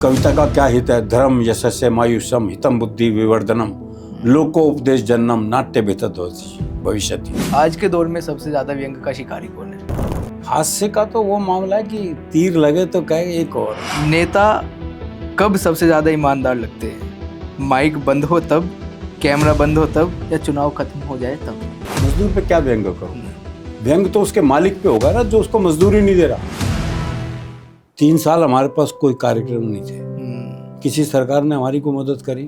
कविता का क्या हित है? धर्म यशस्य मायुषम हितम बुद्धि विवर्धनम लोकोपदेश जन्नम नाट्य बेतद्वती भविष्यति। आज के दौर में सबसे ज्यादा व्यंग का शिकारी कौन है? हास्य का तो वो मामला है कि तीर लगे तो कहे एक और। नेता कब सबसे ज्यादा ईमानदार लगते हैं? माइक बंद हो तब, कैमरा बंद हो तब, या चुनाव खत्म हो जाए तब? मजदूर पे क्या व्यंग करो? व्यंग तो उसके मालिक पे होगा ना, जो उसको मजदूरी नहीं दे रहा। 3 साल हमारे पास कोई कार्यक्रम नहीं थे। किसी सरकार ने हमारी को मदद करी,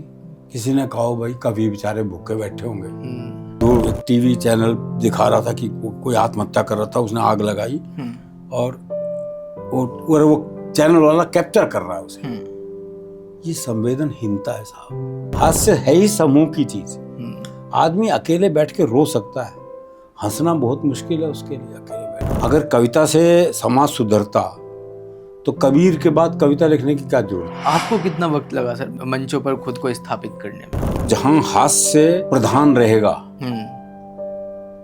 किसी ने कहा भाई कभी बेचारे भूखे बैठे होंगे। तो एक टीवी चैनल दिखा रहा था कि कोई आत्महत्या कर रहा था, उसने आग लगाई और वो चैनल वाला कैप्चर कर रहा है उसे। ये संवेदनहीनता है साहब। हास्य है ही समूह की चीज। आदमी अकेले बैठ के रो सकता है, हंसना बहुत मुश्किल है उसके लिए अकेले बैठ। अगर कविता से समाज सुधरता तो कबीर के बाद कविता लिखने की क्या जरूरत? आपको कितना वक्त लगा सर मंचों पर खुद को स्थापित करने में? जहां हास्य प्रधान रहेगा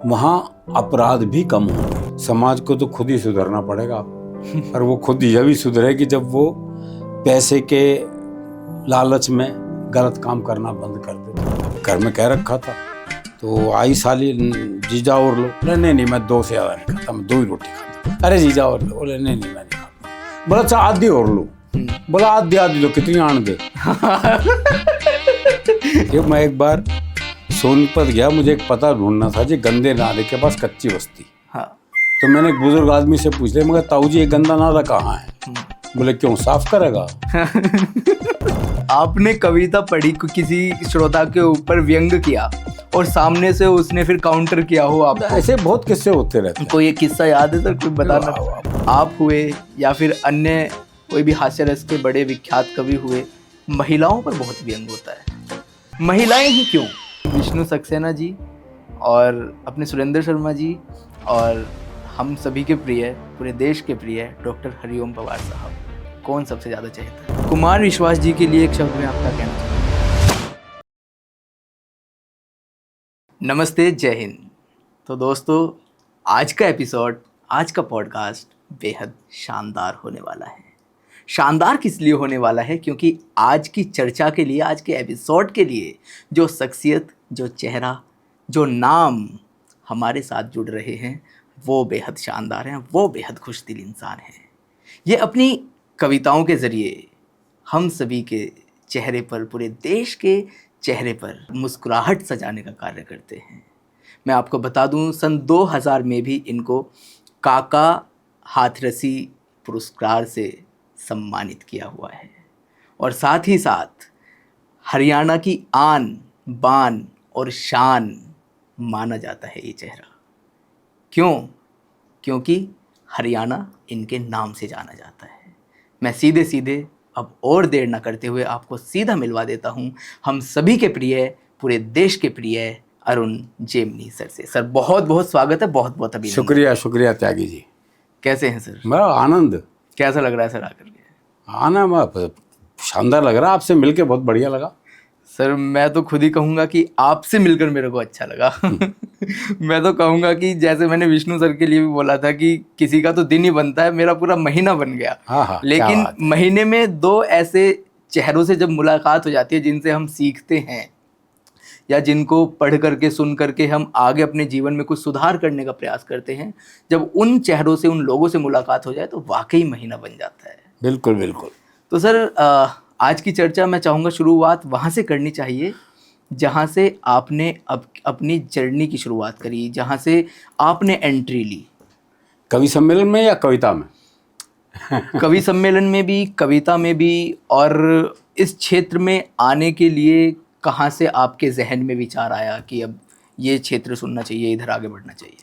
वहां अपराध भी कम होंगे। समाज को तो खुद ही सुधरना पड़ेगा और वो खुद यह भी सुधरे कि जब वो पैसे के लालच में गलत काम करना बंद कर दे। घर में कह रखा था तो आई साली जीजा और लो। नहीं मैं 2 से ज्यादा नहीं खाता, मैं 2 ही रोटी खाता। अरे जीजा और लो। नहीं मैं नहीं खाता। बोला अच्छा आधी और लो। बोला आधी लो, कितनी आन दे? मैं एक बार सोनीपत गया, मुझे एक पता ढूंढना था जी गंदे नाले के पास कच्ची बस्ती। हाँ। तो मैंने एक बुजुर्ग आदमी से पूछ लिया, मगर ताऊ जी ये गंदा नाला कहाँ है? बोले क्यों, साफ करेगा? आपने कविता पढ़ी, किसी श्रोता के ऊपर व्यंग किया और सामने से उसने फिर काउंटर किया हो आपको? ऐसे बहुत किस्से होते रहते हैं। कोई एक किस्सा याद है सर, कोई बताना? आप हुए या फिर अन्य कोई भी हास्य रस के बड़े विख्यात कवि हुए, महिलाओं पर बहुत व्यंग होता है। महिलाएं ही क्यों? विष्णु सक्सेना जी और अपने सुरेंद्र शर्मा जी और हम सभी के प्रिय, पूरे देश के प्रिय डॉक्टर हरिओम पवार साहब, कौन सबसे ज्यादा चाहता है? कुमार विश्वास जी के लिए एक शब्द में आपका कहना चाहूँगा। नमस्ते, जय हिंद। तो दोस्तों, आज का एपिसोड, आज का पॉडकास्ट बेहद शानदार होने वाला है। शानदार किस लिए होने वाला है? क्योंकि आज की चर्चा के लिए, आज के एपिसोड के लिए जो शख्सियत, जो चेहरा, जो नाम हमारे साथ जुड़ रहे हैं वो बेहद शानदार हैं, वो बेहद खुशदिल इंसान हैं। ये अपनी कविताओं के ज़रिए हम सभी के चेहरे पर, पूरे देश के चेहरे पर मुस्कुराहट सजाने का कार्य करते हैं। मैं आपको बता दूं, सन 2000 में भी इनको काका हाथरसी पुरस्कार से सम्मानित किया हुआ है और साथ ही साथ हरियाणा की आन बान और शान माना जाता है ये चेहरा। क्यों? क्योंकि हरियाणा इनके नाम से जाना जाता है। मैं सीधे अब और देर न करते हुए आपको सीधा मिलवा देता हूं हम सभी के प्रिय, पूरे देश के प्रिय अरुण जेमनी सर से। सर बहुत बहुत स्वागत है, बहुत बहुत अभिनंदन। शुक्रिया त्यागी जी। कैसे हैं सर? बड़ा आनंद। कैसा लग रहा है सर आकर के? आना शानदार लग रहा है, आपसे मिलके बहुत बढ़िया लगा। सर मैं तो खुद ही कहूँगा कि आपसे मिलकर मेरे को अच्छा लगा। मैं तो कहूँगा कि जैसे मैंने विष्णु सर के लिए भी बोला था कि किसी का तो दिन ही बनता है, मेरा पूरा महीना बन गया। हाँ, लेकिन महीने में 2 ऐसे चेहरों से जब मुलाकात हो जाती है जिनसे हम सीखते हैं या जिनको पढ़ करके, सुन करके हम आगे अपने जीवन में कुछ सुधार करने का प्रयास करते हैं, जब उन चेहरों से, उन लोगों से मुलाकात हो जाए तो वाकई महीना बन जाता है। बिल्कुल। तो सर आज की चर्चा मैं चाहूँगा शुरुआत वहाँ से करनी चाहिए जहाँ से आपने अपनी जर्नी की शुरुआत करी, जहाँ से आपने एंट्री ली। कवि सम्मेलन में या कविता में? कवि सम्मेलन में भी, कविता में भी, और इस क्षेत्र में आने के लिए कहाँ से आपके जहन में विचार आया कि अब ये क्षेत्र सुनना चाहिए, इधर आगे बढ़ना चाहिए?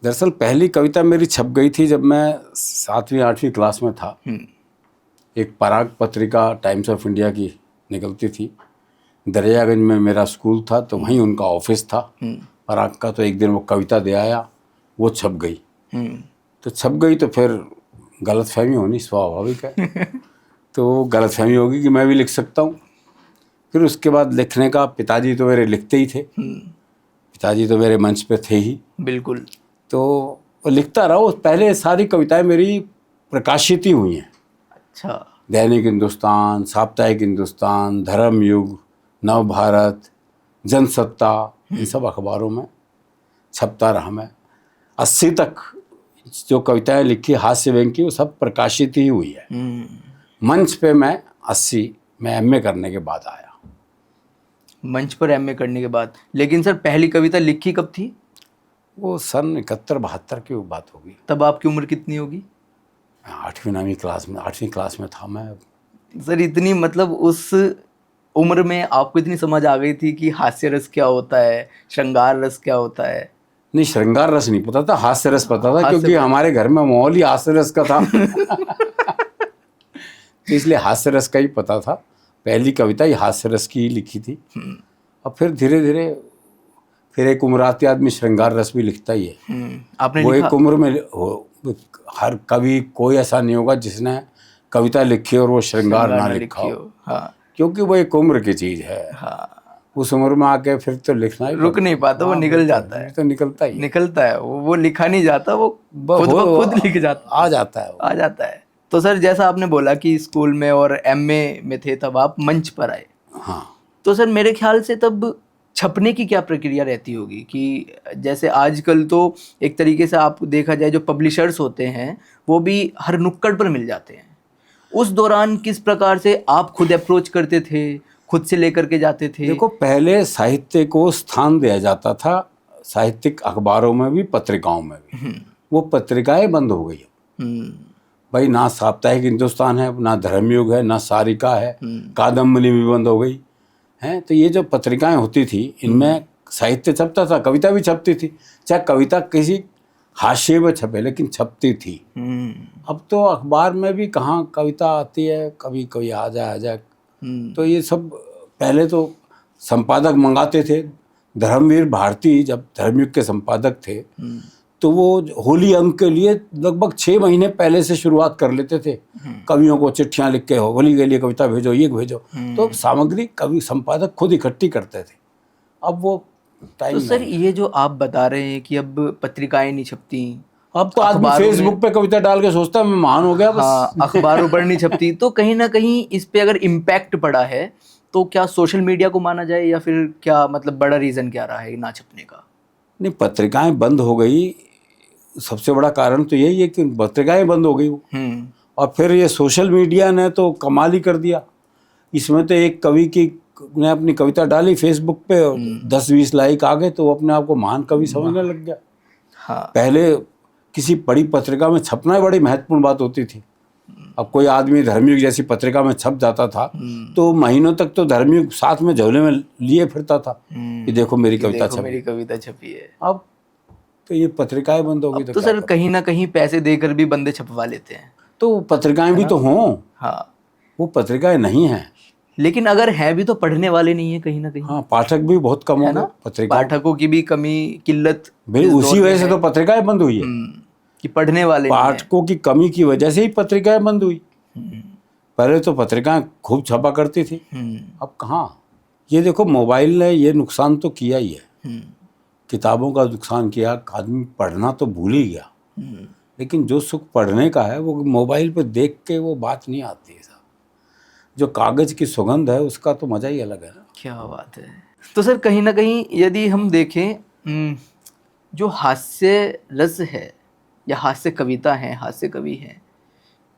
दरअसल पहली कविता मेरी छप गई थी जब मैं 7वीं 8वीं क्लास में था। एक पराग पत्रिका टाइम्स ऑफ इंडिया की निकलती थी। दरियागंज में मेरा स्कूल था तो वहीं उनका ऑफिस था पराग का। तो एक दिन वो कविता दे आया, वो छप गई। तो छप गई तो फिर गलतफहमी होनी स्वाभाविक है। तो गलतफहमी होगी कि मैं भी लिख सकता हूँ। फिर उसके बाद लिखने का, पिताजी तो मेरे लिखते ही थे, पिताजी तो मेरे मंच पे थे ही। बिल्कुल। तो लिखता रहा। पहले सारी कविताएं मेरी प्रकाशित ही हुई हैं। अच्छा। दैनिक हिंदुस्तान, साप्ताहिक हिंदुस्तान, धर्मयुग, नवभारत, जनसत्ता, इन सब अखबारों में छपता रहा मैं। 80 तक जो कविताएं लिखी हास्य व्यंग की वो सब प्रकाशित ही हुई है। मंच पे मैं 80 में एमए करने के बाद आया। मंच पर एमए करने के बाद। लेकिन सर पहली कविता लिखी कब थी? वो सन 71-72 की बात होगी। तब आपकी उम्र कितनी होगी? 8वीं क्लास में था मैं। सर इतनी मतलब उस उम्र में आपको इतनी समझ आ गई थी कि हास्य रस क्या होता है, श्रृंगार रस क्या होता है? नहीं, श्रृंगार रस नहीं पता था, हास्य रस पता था, हास्य क्योंकि हमारे घर में माहौल ही हास्य रस का था। तो इसलिए हास्य रस का ही पता था। पहली कविता ही हास्य रस की ही लिखी थी। अब फिर धीरे धीरे फिर एक उम्र आती आदमी श्रृंगार रस भी लिखता ही है। आपने वो लिखा? एक उम्र में हर कवि कोई ऐसा नहीं होगा जिसने कविता लिखी और वो श्रृंगार ना लिखा हो। हाँ। क्योंकि वो एक उम्र की चीज है। हाँ। उस उम्र में आके फिर तो लिखना ही रुक नहीं पाता, वो निकल जाता है। तो निकलता ही निकलता है वो लिखा नहीं जाता, वो खुद ब खुद लिख जाता, आ जाता है। आ जाता है। तो सर जैसा आपने बोला कि स्कूल में और एमए में थे तब आप मंच पर आए। हाँ। तो सर मेरे ख्याल से तब छपने की क्या प्रक्रिया रहती होगी कि जैसे आजकल तो एक तरीके से आप देखा जाए जो पब्लिशर्स होते हैं वो भी हर नुक्कड़ पर मिल जाते हैं। उस दौरान किस प्रकार से आप खुद अप्रोच करते थे, खुद से लेकर के जाते थे? देखो, पहले साहित्य को स्थान दिया जाता था, साहित्यिक अखबारों में भी, पत्रिकाओं में भी। वो पत्रिकाएं बंद हो गई। भाई ना साप्ताहिक हिंदुस्तान है, ना धर्मयुग है, ना सारिका है, कादम्बनी भी बंद हो गई है। तो ये जो पत्रिकाएं होती थी इनमें साहित्य छपता था, कविता भी छपती थी, चाहे कविता किसी हाशिए में छपे, लेकिन छपती थी। अब तो अखबार में भी कहाँ कविता आती है, कभी कोई आ जाए। तो ये सब पहले तो संपादक मंगाते थे। धर्मवीर भारती जब धर्मयुग के संपादक थे तो वो होली अंक के लिए लगभग 6 महीने पहले से शुरुआत कर लेते थे। कवियों को चिट्ठियां लिख के होली के लिए कविता भेजो, ये भेजो। तो सामग्री कवि संपादक खुद इकट्ठी करते थे। अब वो टाइम तो सर ये जो आप बता रहे हैं कि अब पत्रिकाएं नहीं छपती, अब तो आदमी फेसबुक पे कविता डाल के सोचता है मैं महान हो गया बस। हाँ, अखबारों पर नहीं छपती। तो कहीं ना कहीं इस पे अगर इम्पैक्ट पड़ा है तो क्या सोशल मीडिया को माना जाए, या फिर क्या मतलब बड़ा रीज़न क्या रहा है ना छपने का? नहीं, पत्रिकाएं बंद हो गई, सबसे बड़ा कारण तो यही है कि पत्रिकाएं बंद हो गई। और फिर ये सोशल मीडिया ने तो कमाल ही कर दिया। इसमें तो एक कवि की ने अपनी कविता डाली फेसबुक पे और 10-20 लाइक आ गए तो वो अपने आप को महान कवि समझने लग गया। हाँ। पहले किसी बड़ी पत्रिका में छपना बड़ी महत्वपूर्ण बात होती थी। अब कोई आदमी धर्मयुग जैसी पत्रिका में छप जाता था तो महीनों तक तो धर्मयुग साथ में झोले में लिए फिरता था कि देखो मेरी कविता छपी है। अब तो ये पत्रिकाएं बंद हो गई। तो सर कहीं ना कहीं पैसे देकर भी बंदे छपवा लेते हैं। तो पत्रिकाएं भी तो हों। हाँ, वो पत्रिकाएं नहीं हैं, लेकिन अगर है भी तो पढ़ने वाले नहीं है कहीं ना कहीं। हाँ, पाठक भी बहुत कम हो गए। पत्रिका पाठकों की भी कमी, किल्लत भाई उसी वजह से तो पत्रिकाएं बंद हुई है कि पढ़ने वाले पाठकों की कमी की वजह से ही पत्रिकाएं बंद हुई। पहले तो पत्रिकाएं खूब छपा करती थी, अब कहाँ। ये देखो मोबाइल ने ये नुकसान तो किया ही है, किताबों का नुकसान किया, आदमी पढ़ना तो भूल ही गया। लेकिन जो सुख पढ़ने का है वो मोबाइल पे देख के वो बात नहीं आती है साहब। जो कागज की सुगंध है उसका तो मजा ही अलग है ना। क्या बात है। तो सर कहीं ना कहीं यदि हम देखें जो हास्य रस है या हास्य कविता है, हास्य कवि हैं,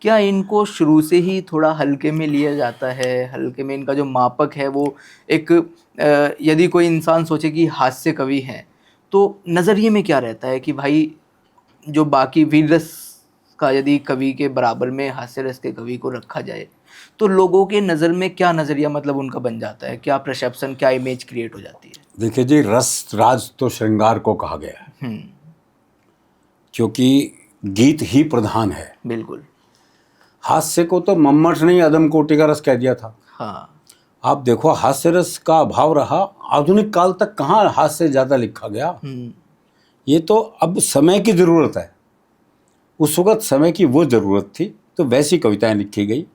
क्या इनको शुरू से ही थोड़ा हल्के में लिया जाता है? हल्के में इनका जो मापक है वो एक यदि कोई इंसान सोचे कि हास्य कवि हैं तो नज़रिए में क्या रहता है कि भाई जो बाकी वीर रस का यदि कवि के बराबर में हास्य रस के कवि को रखा जाए तो लोगों के नज़र में क्या नज़रिया मतलब उनका बन जाता है, क्या परसेप्शन, क्या इमेज क्रिएट हो जाती है? देखिए जी, रस राज तो श्रृंगार को कहा गया है क्योंकि गीत ही प्रधान है। बिल्कुल। हास्य को तो मम्मट ने अदम कोटि का रस कह दिया था। हाँ। आप देखो हास्य रस का अभाव रहा, आधुनिक काल तक कहाँ हास्य ज़्यादा लिखा गया। ये तो अब समय की ज़रूरत है, उस वक़्त समय की वो ज़रूरत थी तो वैसी कविताएं लिखी गई।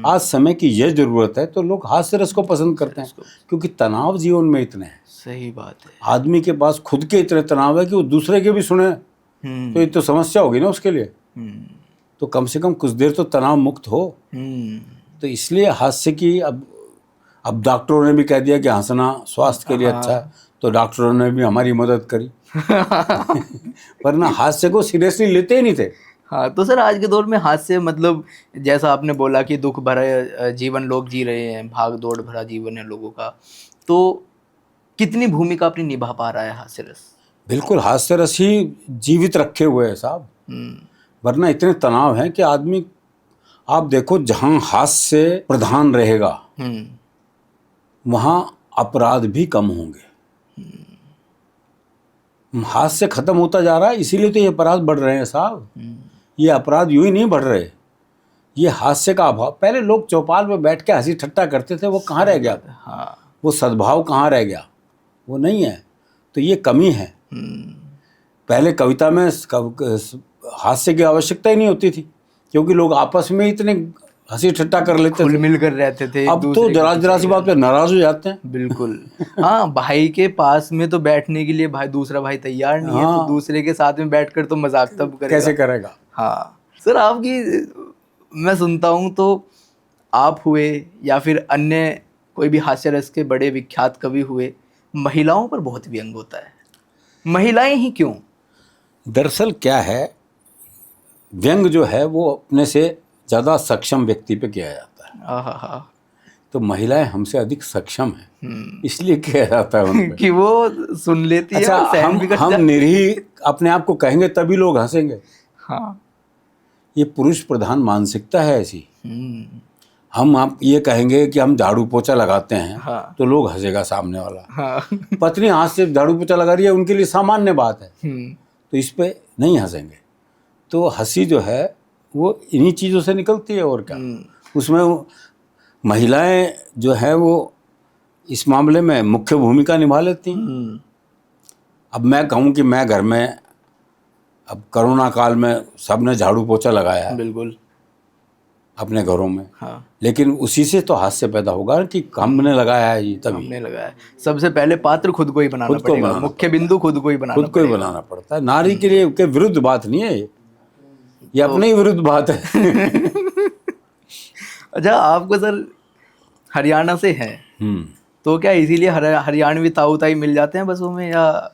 आज समय की यह ज़रूरत है तो लोग हास्य रस को पसंद करते हैं क्योंकि तनाव जीवन में इतने हैं। सही बात है। आदमी के पास खुद के इतने तनाव है कि वो दूसरे के भी सुने तो ये तो समस्या होगी ना उसके लिए। तो कम से कम कुछ देर तो तनाव मुक्त हो। तो इसलिए हास्य की अब डॉक्टरों ने भी कह दिया कि हंसना स्वास्थ्य के लिए अच्छा है, तो डॉक्टरों ने भी हमारी मदद करी। वरना हास्य को सीरियसली लेते ही नहीं थे। हाँ, तो सर आज के दौर में हास्य मतलब जैसा आपने बोला कि दुख भरा जीवन लोग जी रहे हैं, भाग दौड़ भरा जीवन है लोगों का, तो कितनी भूमिका अपनी निभा पा रहा है हास्य रस? बिल्कुल, हास्य रस ही जीवित रखे हुए है साहब। वरना इतने तनाव हैं कि आदमी, आप देखो जहाँ हास्य प्रधान रहेगा वहाँ अपराध भी कम होंगे। हास्य खत्म होता जा रहा है, इसीलिए तो ये अपराध बढ़ रहे हैं साहब। ये अपराध यूं ही नहीं बढ़ रहे, ये हास्य का अभाव। पहले लोग चौपाल में बैठ के हंसी ठट्टा करते थे, वो कहाँ रह गया? हाँ, वो सद्भाव कहाँ रह गया? वो नहीं है। तो ये कमी है। पहले कविता में हास्य की आवश्यकता ही नहीं होती थी, क्योंकि लोग आपस में इतने हंसी ठट्टा कर लेते खुल थे। मिल कर रहते थे। अब तो जरा सी बात पे नाराज हो जाते हैं। बिल्कुल। हाँ, भाई के पास में तो बैठने के लिए भाई दूसरा भाई तैयार नहीं है, तो दूसरे के साथ में बैठकर तो मजाक तब करेगा। कैसे करेगा? हाँ सर, आपकी मैं सुनता हूँ तो आप हुए या फिर अन्य कोई भी हास्य रस के बड़े विख्यात कवि हुए, महिलाओं पर बहुत व्यंग होता है। महिलाएं ही क्यों? दरअसल क्या है, व्यंग जो है वो अपने से ज़्यादा सक्षम व्यक्ति पे किया जाता है। आहा, तो महिलाएं हमसे अधिक सक्षम हैं, इसलिए किया जाता है उन पे। कि वो सुन लेती अच्छा, है, सहन भी कर हम जाती है। निरीह अपने आप को कहेंगे तभी लोग हंसेंगे। हाँ। ये पुरुष प्रधान मानसिकता है ऐसी। हम आप ये कहेंगे कि हम झाड़ू पोछा लगाते हैं, हाँ। तो लोग हंसेगा सामने वाला। हाँ। पत्नी हाथ से झाड़ू पोछा लगा रही है, उनके लिए सामान्य बात है, तो इस पे नहीं हंसेंगे। तो हंसी जो है वो इन्हीं चीज़ों से निकलती है, और क्या। उसमें महिलाएं जो है वो इस मामले में मुख्य भूमिका निभा लेती हैं। अब मैं कहूँ कि मैं घर में, अब कोरोना काल में सबने झाड़ू पोछा लगाया है बिल्कुल अपने घरों में। हाँ, लेकिन उसी से तो हास्य पैदा होगा कि हमने लगाया है ये, तभी हमने लगाया। सबसे पहले पात्र खुद को ही बनाना खुद को पड़ेगा, बनाना मुख्य बिंदु खुद को ही बनाना खुद को ही पड़ेगा। बनाना पड़ता है। नारी के लिए के विरुद्ध बात नहीं है ये अपने ही विरुद्ध बात है। अच्छा, आपको सर हरियाणा से हैं, तो क्या इसीलिए हरियाणवी ताऊ ताई मिल जाते हैं बसों में, या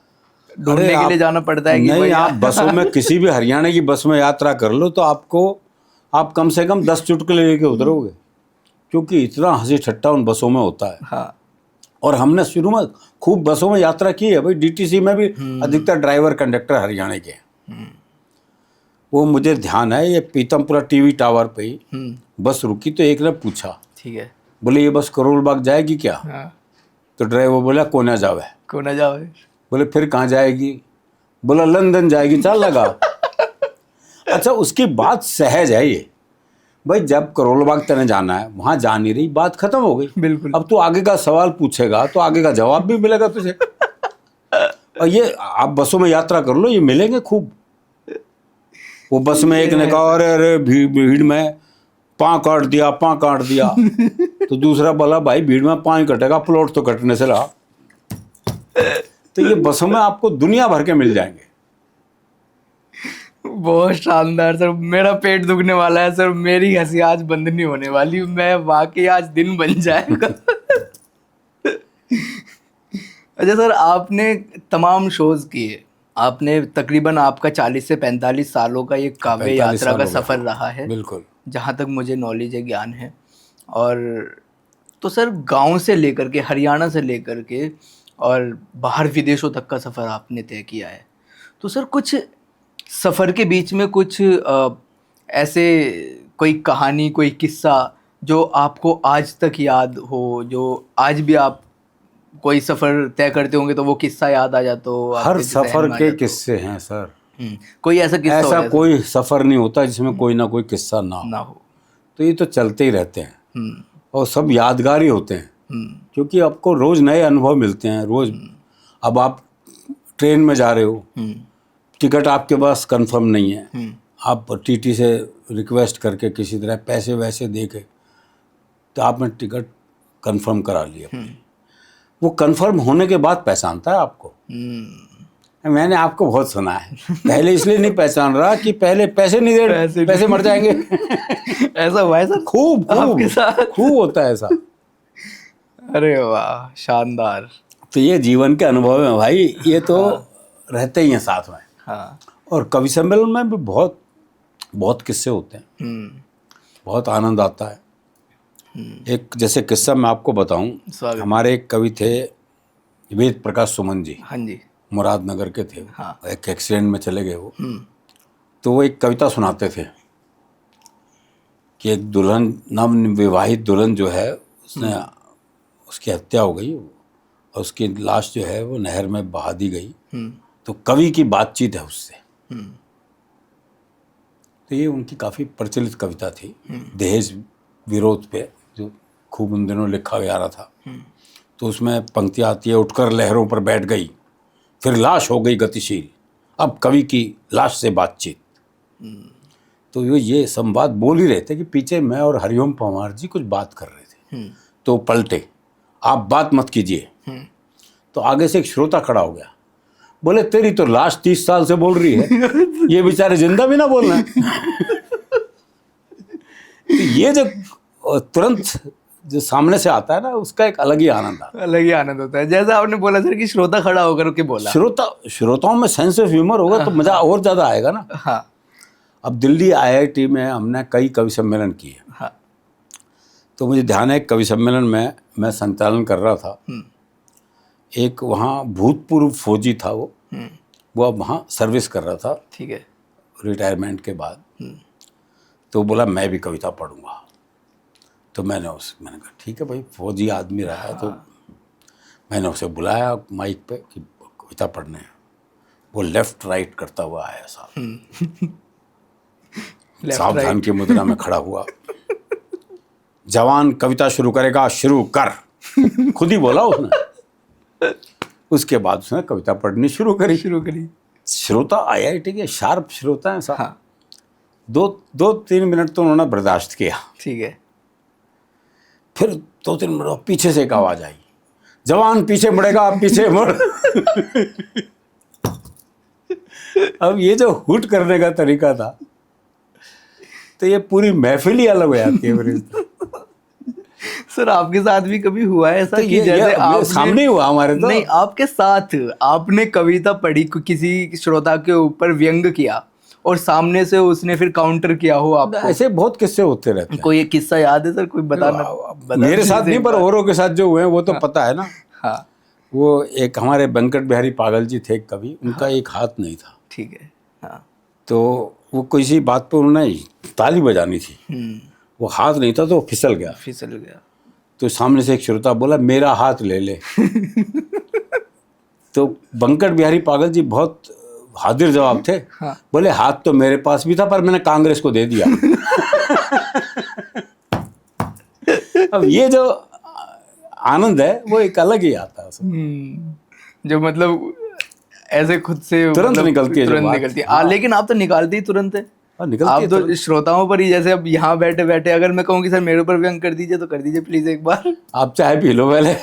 ढूंढने के लिए जाना पड़ता है? कि नहीं, भाई आप बसों में किसी भी हरियाणा की बस में यात्रा कर लो तो आप कम से कम 10 चुटकुले लेके उतरोगे, क्योंकि इतना हंसी ठट्टा उन बसों में होता है। हाँ। और हमने शुरू में खूब बसों में यात्रा की है भाई। डीटीसी में भी अधिकतर ड्राइवर कंडक्टर हरियाणा के हैं। वो मुझे ध्यान है, ये पीतमपुरा टीवी टावर पे ही बस रुकी, तो एक ने पूछा, ठीक है, बोले ये बस करोल बाग जाएगी क्या? हाँ। तो ड्राइवर बोला कोना जावे। कोना जाओ। बोले फिर कहाँ जाएगी? बोला लंदन जाएगी। चल लगा। अच्छा, उसकी बात सहज है ये भाई, जब करोल बाग तेने जाना है वहाँ जा नहीं रही, बात खत्म हो गई। बिल्कुल। अब तू आगे का सवाल पूछेगा तो आगे का जवाब भी मिलेगा तुझे। और ये आप बसों में यात्रा कर लो, ये मिलेंगे खूब। वो बस में एक ने कहा अरे भीड़ में पाँ काट दिया। तो दूसरा बोला भाई भीड़ में पाँ ही कटेगा, प्लॉट तो कटने से रहा। तो ये बसों में आपको दुनिया भर के मिल जाएंगे। बहुत शानदार सर, मेरा पेट दुखने वाला है सर, मेरी हंसी आज बंद नहीं होने वाली, मैं वाकई आज दिन बन जाएगा। अच्छा सर, आपने तमाम शोज किए, आपने तकरीबन आपका 40 से 45 सालों का ये काव्य यात्रा का सफर रहा है। बिल्कुल, जहाँ तक मुझे नॉलेज है, ज्ञान है। और तो सर गांव से लेकर के, हरियाणा से लेकर के और बाहर विदेशों तक का सफ़र आपने तय किया है। तो सर कुछ सफ़र के बीच में कुछ ऐसे कोई कहानी, कोई किस्सा जो आपको आज तक याद हो, जो आज भी आप कोई सफ़र तय करते होंगे तो वो किस्सा याद आ जाता हो? हर सफ़र के किस्से हैं सर। कोई ऐसा किस्सा ऐसा कोई सफ़र नहीं होता जिसमें कोई ना कोई किस्सा ना हो। तो ये तो चलते ही रहते हैं और सब यादगार ही होते हैं, क्योंकि आपको रोज़ नए अनुभव मिलते हैं। रोज़ अब आप ट्रेन में जा रहे हो, टिकट आपके पास कंफर्म नहीं है, आप टीटी से रिक्वेस्ट करके किसी तरह पैसे वैसे दे के तो आपने टिकट कंफर्म करा लिया। वो कंफर्म होने के बाद पहचानता है आपको। मैंने आपको बहुत सुना है, पहले इसलिए नहीं पहचान रहा कि पहले पैसे नहीं दे रहे, पैसे मर जाएंगे। ऐसा हुआ है सर खूब आपके साथ? खूब होता है ऐसा। अरे वाह, शानदार। तो ये जीवन के अनुभव है भाई, ये तो रहते ही हैं साथ में। हाँ। और कवि सम्मेलन में भी बहुत बहुत किस्से होते हैं, बहुत आनंद आता है। एक जैसे किस्सा मैं आपको बताऊं, स्वागत। हमारे एक कवि थे वेद प्रकाश सुमन जी, हाँ जी। मुरादनगर के थे। हाँ। एक एक्सीडेंट में चले गए वो। तो वो एक कविता सुनाते थे कि एक दुल्हन, नव विवाहित दुल्हन जो है, उसने उसकी हत्या हो गई और उसकी लाश जो है वो नहर में बहा दी गई। तो कवि की बातचीत है उससे। तो ये उनकी काफ़ी प्रचलित कविता थी, दहेज विरोध पे, जो खूब उन दिनों लिखा जा रहा था। तो उसमें पंक्ति आती है, उठकर लहरों पर बैठ गई, फिर लाश हो गई गतिशील, अब कवि की लाश से बातचीत। तो ये संवाद बोल ही रहे थे कि पीछे मैं और हरिओम पंवार जी कुछ बात कर रहे थे। तो पलटे, आप बात मत कीजिए। तो आगे से एक श्रोता खड़ा हो गया, बोले तेरी तो लाश 30 साल से बोल रही है, ये बेचारे जिंदा भी ना बोलना है। तो ये जो तुरंत जो सामने से आता है ना, उसका एक अलग ही आनंद आता है। अलग ही आनंद होता है। जैसा आपने बोला सर कि श्रोता खड़ा होकर के बोला। श्रोताओं में सेंस ऑफ ह्यूमर होगा तो मजा और ज्यादा आएगा ना। हाँ। अब दिल्ली IIT में हमने कई कवि सम्मेलन किए। हाँ। तो मुझे ध्यान है, एक कवि सम्मेलन में मैं संचालन कर रहा था। एक वहाँ भूतपूर्व फौजी था वो अब वहाँ सर्विस कर रहा था, ठीक है, रिटायरमेंट के बाद। तो बोला मैं भी कविता पढ़ूंगा। तो मैंने कहा ठीक है भाई, फौजी आदमी रहा है। तो मैंने उसे बुलाया माइक पे कि कविता पढ़ने। वो लेफ्ट राइट करता हुआ आया साहब, सावधान की मुद्रा में खड़ा हुआ। जवान कविता शुरू करेगा, शुरू कर, खुद ही बोला उसने। उसके बाद उसने कविता पढ़नी शुरू करी। श्रोता IIT के शार्प श्रोता हैं साहब। हाँ। 2-3 मिनट तो उन्होंने बर्दाश्त किया। ठीक है। फिर 2-3 मिनट पीछे से एक आवाज आई, जवान पीछे मुड़ेगा, आप पीछे मुड़। अब ये जो हुट करने का तरीका था, तो ये पूरी महफिल ही अलग हो जाती है मेरे। सर आपके साथ भी कभी हुआ है ऐसा तो कि जैसे आप सामने हुआ हमारे? तो नहीं, आपके साथ आपने कविता पढ़ी, किसी श्रोता के ऊपर व्यंग किया और सामने से उसने फिर काउंटर किया हो आपको? ऐसे बहुत किस्से होते रहते हैं। कोई एक किस्सा याद है सर? कोई बताना मेरे साथ नहीं, पर औरों के साथ जो हुए हैं वो तो पता है ना। हाँ। वो एक हमारे वेंकट बिहारी पागल जी थे कवि, उनका एक हाथ नहीं था। ठीक है। हाँ। तो वो किसी बात पे उन्होंने ताली बजानी थी, वो हाथ नहीं था तो फिसल गया। तो सामने से एक श्रोता बोला मेरा हाथ ले ले। तो वेंकट बिहारी पागल जी बहुत हाजिर जवाब थे। हाँ। बोले हाथ तो मेरे पास भी था, पर मैंने कांग्रेस को दे दिया। अब ये जो आनंद है वो एक अलग ही आता है। जो मतलब ऐसे खुद से तुरंत मतलब निकलती है, तुरंत निकलती है। लेकिन आप तो निकालती ही तुरंत है। आप तो श्रोताओं पर ही, जैसे अब यहाँ बैठे बैठे अगर मैं कहूँ कि सर मेरे ऊपर व्यंग कर दीजिए, तो कर दीजिए प्लीज एक बार। आप चाय पी लो पहले।